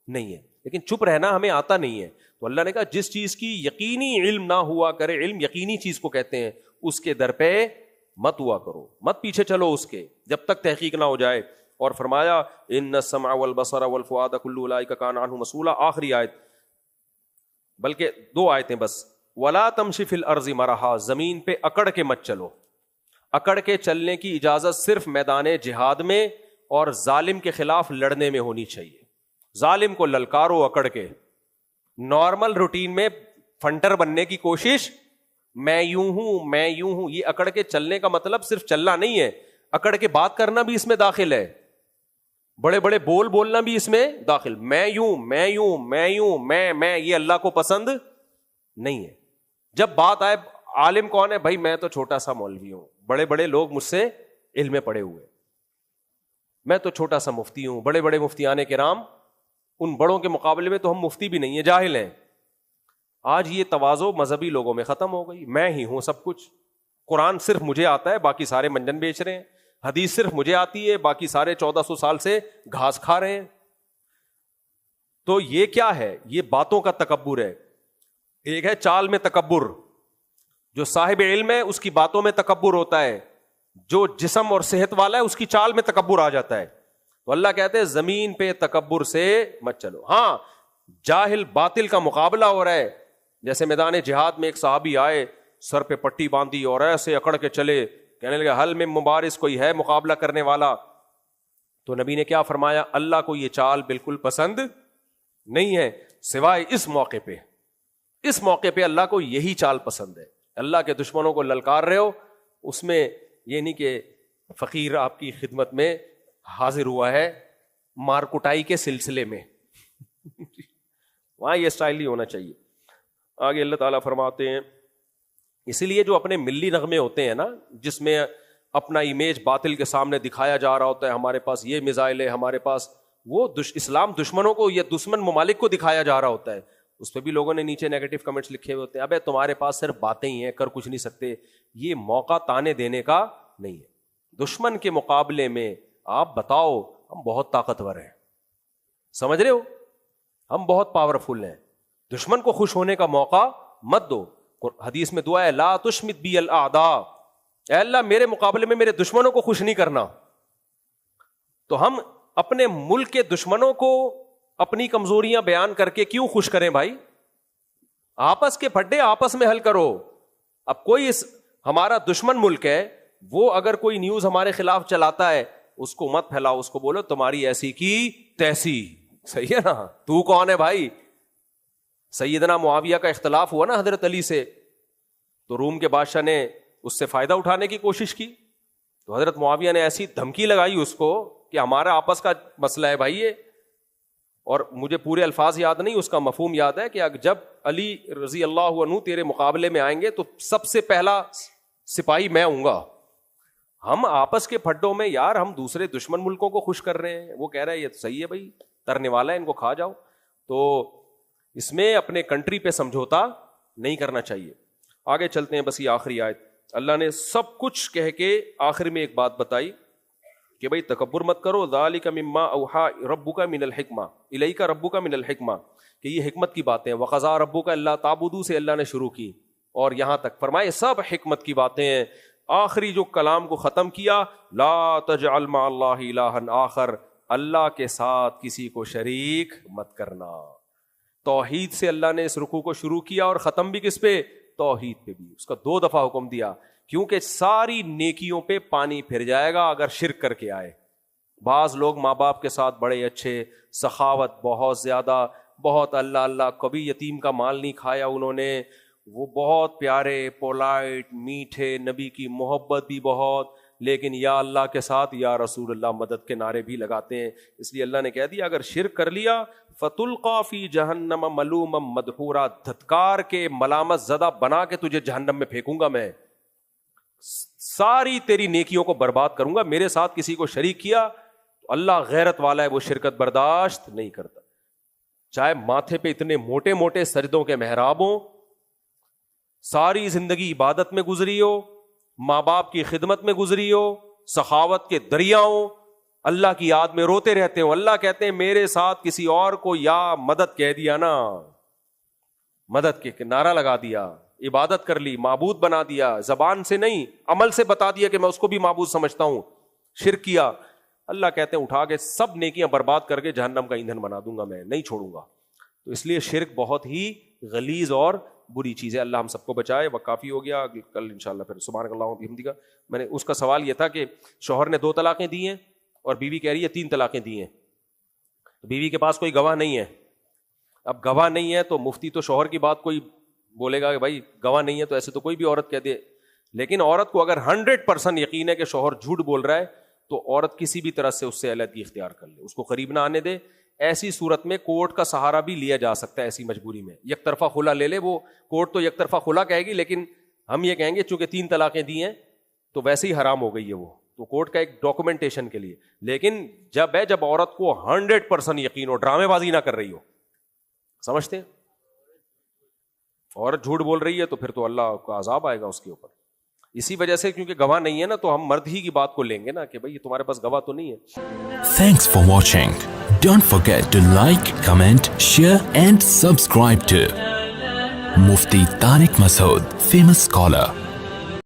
S2: نہیں ہے، لیکن چپ رہنا ہمیں آتا نہیں ہے. تو اللہ نے کہا جس چیز کی یقینی علم نہ ہوا کرے، علم یقینی چیز کو کہتے ہیں، اس کے در پہ مت ہوا کرو، مت پیچھے چلو اس کے جب تک تحقیق نہ ہو جائے. اور فرمایا ان السمع والبصر والفؤاد كل اولئک کان عنہ مسئولا. آخری آیت، بلکہ 2 آیتیں بس. ولا تمشی فی الارض مرحا، زمین پہ اکڑ کے مت چلو. اکڑ کے چلنے کی اجازت صرف میدان جہاد میں اور ظالم کے خلاف لڑنے میں ہونی چاہیے. ظالم کو للکارو اکڑ کے. نارمل روٹین میں فنٹر بننے کی کوشش، میں یوں ہوں میں یوں ہوں، یہ اکڑ کے چلنے کا مطلب صرف چلنا نہیں ہے، اکڑ کے بات کرنا بھی اس میں داخل ہے، بڑے بڑے بول بولنا بھی اس میں داخل. میں یوں میں یوں میں یوں میں یہ اللہ کو پسند نہیں ہے. جب بات آئے عالم کون ہے بھائی، میں تو چھوٹا سا مولوی ہوں، بڑے بڑے لوگ مجھ سے علم میں پڑے ہوئے، میں تو چھوٹا سا مفتی ہوں، بڑے بڑے مفتیان کرام ان بڑوں کے مقابلے میں تو ہم مفتی بھی نہیں ہیں، جاہل ہیں. آج یہ تواضع مذہبی لوگوں میں ختم ہو گئی. میں ہی ہوں سب کچھ، قرآن صرف مجھے آتا ہے، باقی سارے منجن بیچ رہے ہیں، حدیث صرف مجھے آتی ہے، باقی سارے 1400 سال سے گھاس کھا رہے ہیں. تو یہ کیا ہے؟ یہ باتوں کا تکبر ہے. ایک ہے چال میں تکبر، جو صاحب علم ہے اس کی باتوں میں تکبر ہوتا ہے، جو جسم اور صحت والا ہے اس کی چال میں تکبر آ جاتا ہے. تو اللہ کہتے ہیں زمین پہ تکبر سے مت چلو. ہاں جاہل باطل کا مقابلہ ہو رہا ہے، جیسے میدان جہاد میں ایک صحابی آئے، سر پہ پٹی باندھی اور ایسے اکڑ کے چلے، کہنے لگے حل میں مبارز کوئی ہے مقابلہ کرنے والا؟ تو نبی نے کیا فرمایا؟ اللہ کو یہ چال بالکل پسند نہیں ہے، سوائے اس موقع پہ. اس موقع پہ اللہ کو یہی چال پسند ہے. اللہ کے دشمنوں کو للکار رہے ہو، اس میں یہ نہیں کہ فقیر آپ کی خدمت میں حاضر ہوا ہے مار کٹائی کے سلسلے میں وہاں یہ سٹائل ہی ہونا چاہیے. آگے اللہ تعالیٰ فرماتے ہیں اسی لیے جو اپنے ملی نغمے ہوتے ہیں نا، جس میں اپنا امیج باطل کے سامنے دکھایا جا رہا ہوتا ہے، ہمارے پاس یہ میزائل ہے، ہمارے پاس وہ اسلام دشمنوں کو یا دشمن ممالک کو دکھایا جا رہا ہوتا ہے، اس پہ بھی لوگوں نے نیچے نیگیٹو کمنٹس لکھے ہوئے ہوتے ہیں، ابے تمہارے پاس صرف باتیں ہی ہیں، کر کچھ نہیں سکتے. یہ موقع تانے دینے کا نہیں ہے. دشمن کے مقابلے میں آپ بتاؤ ہم بہت طاقتور ہیں، سمجھ رہے ہو، ہم بہت پاورفل ہیں. دشمن کو خوش ہونے کا موقع مت دو. حدیث میں دعا ہے لا تشمت بی الاعداء، اے اللہ میرے مقابلے میں میرے دشمنوں کو خوش نہیں کرنا. تو ہم اپنے ملک کے دشمنوں کو اپنی کمزوریاں بیان کر کے کیوں خوش کریں بھائی؟ آپس کے پھڈے آپس میں حل کرو. اب کوئی ہمارا دشمن ملک ہے، وہ اگر کوئی نیوز ہمارے خلاف چلاتا ہے اس کو مت پھیلاؤ، اس کو بولو تمہاری ایسی کی تیسی. صحیح ہے نا؟ تو کون ہے بھائی؟ سیدنا معاویہ کا اختلاف ہوا نا حضرت علی سے، تو روم کے بادشاہ نے اس سے فائدہ اٹھانے کی کوشش کی، تو حضرت معاویہ نے ایسی دھمکی لگائی اس کو کہ ہمارا آپس کا مسئلہ ہے بھائی یہ. اور مجھے پورے الفاظ یاد نہیں، اس کا مفہوم یاد ہے کہ جب علی رضی اللہ عنہ تیرے مقابلے میں آئیں گے تو سب سے پہلا سپاہی میں ہوں گا. ہم آپس کے پھڈوں میں یار ہم دوسرے دشمن ملکوں کو خوش کر رہے ہیں، وہ کہہ رہا ہے یہ تو صحیح ہے بھائی، ترنے والا ہے، ان کو کھا جاؤ. تو اس میں اپنے کنٹری پہ سمجھوتا نہیں کرنا چاہیے. آگے چلتے ہیں، بس یہ آخری آیت. اللہ نے سب کچھ کہہ کے آخر میں ایک بات بتائی کہ بھائی تکبر مت کرو. ذالک مما اوحا ربک من الحکمہ الیک ربک من الحکمہ، کہ یہ حکمت کی باتیں. وقضا ربک الا تعبدوا سے اللہ نے شروع کی اور یہاں تک فرمائے سب حکمت کی باتیں ہیں. آخری جو کلام کو ختم کیا، لا تجعل مع اللہ الہا آخر، اللہ کے ساتھ کسی کو شریک مت کرنا. توحید سے اللہ نے اس رکوع کو شروع کیا اور ختم بھی کس پہ؟ توحید پہ بھی. اس کا 2 دفعہ حکم دیا کیونکہ ساری نیکیوں پہ پانی پھر جائے گا اگر شرک کر کے آئے. بعض لوگ ماں باپ کے ساتھ بڑے اچھے، سخاوت بہت زیادہ، بہت اللہ اللہ، کبھی یتیم کا مال نہیں کھایا انہوں نے، وہ بہت پیارے، پولائٹ، میٹھے، نبی کی محبت بھی بہت، لیکن یا اللہ کے ساتھ یا رسول اللہ مدد کے نعرے بھی لگاتے ہیں. اس لیے اللہ نے کہہ دیا اگر شرک کر لیا فَتُلْقَى فِي جَهَنَّمَ مَلُومًا مَدْحُورًا، دھتکار کے ملامت زدہ بنا کے تجھے جہنم میں پھینکوں گا، میں ساری تیری نیکیوں کو برباد کروں گا. میرے ساتھ کسی کو شریک کیا تو اللہ غیرت والا ہے، وہ شرکت برداشت نہیں کرتا. چاہے ماتھے پہ اتنے موٹے موٹے سجدوں کے محراب ہوں، ساری زندگی عبادت میں گزری ہو، ماں باپ کی خدمت میں گزری ہو، سخاوت کے دریا ہوں، اللہ کی یاد میں روتے رہتے ہو، اللہ کہتے ہیں میرے ساتھ کسی اور کو یا مدد کہہ دیا نا، مدد کے نعرہ لگا دیا، عبادت کر لی، معبود بنا دیا، زبان سے نہیں عمل سے بتا دیا کہ میں اس کو بھی معبود سمجھتا ہوں، شرک کیا، اللہ کہتے ہیں اٹھا کے سب نیکیاں برباد کر کے جہنم کا ایندھن بنا دوں گا، میں نہیں چھوڑوں گا. تو اس لیے شرک بہت ہی غلیظ اور بری چیز ہے. اللہ ہم سب کو بچائے. وقت کافی ہو گیا, کل انشاءاللہ پھر سبحانک اللہم وبحمدک. میں نے اس کا سوال یہ تھا کہ شوہر نے 2 طلاقیں دی ہیں اور بیوی کہہ رہی ہے 3 طلاقیں دی ہیں, بیوی کے پاس کوئی گواہ نہیں ہے. اب گواہ نہیں ہے تو مفتی تو شوہر کی بات کوئی بولے گا کہ بھائی گواہ نہیں ہے, تو ایسے تو کوئی بھی عورت کہہ دے. لیکن عورت کو اگر 100% یقین ہے کہ شوہر جھوٹ بول رہا ہے تو عورت کسی بھی طرح سے اس سے علیحدگی اختیار کر لے, اس کو قریب نہ آنے دے. ایسی صورت میں کورٹ کا سہارا بھی لیا جا سکتا ہے. ایسی مجبوری میں یک طرفہ خلا لے لے, وہ کورٹ تو یک طرفہ خلا کہے گی, لیکن ہم یہ کہیں گے چونکہ 3 طلاقیں دی ہیں تو ویسے ہی حرام ہو گئی ہے وہ, تو کورٹ کا ایک ڈاکومنٹیشن کے لیے. لیکن جب عورت کو 100% یقین ہو, ڈرامے بازی نہ کر رہی ہو, سمجھتے ہیں, عورت جھوٹ بول رہی ہے تو پھر تو اللہ کا عذاب آئے گا اس کے اوپر. اسی وجہ سے کیونکہ گواہ نہیں ہے نا, تو ہم مرد ہی کی بات کو لیں گے نا کہ بھائی تمہارے پاس گواہ تو نہیں ہے.
S1: Thanks for watching. Don't forget to like, comment, share and subscribe to Mufti Tariq Masood, famous scholar.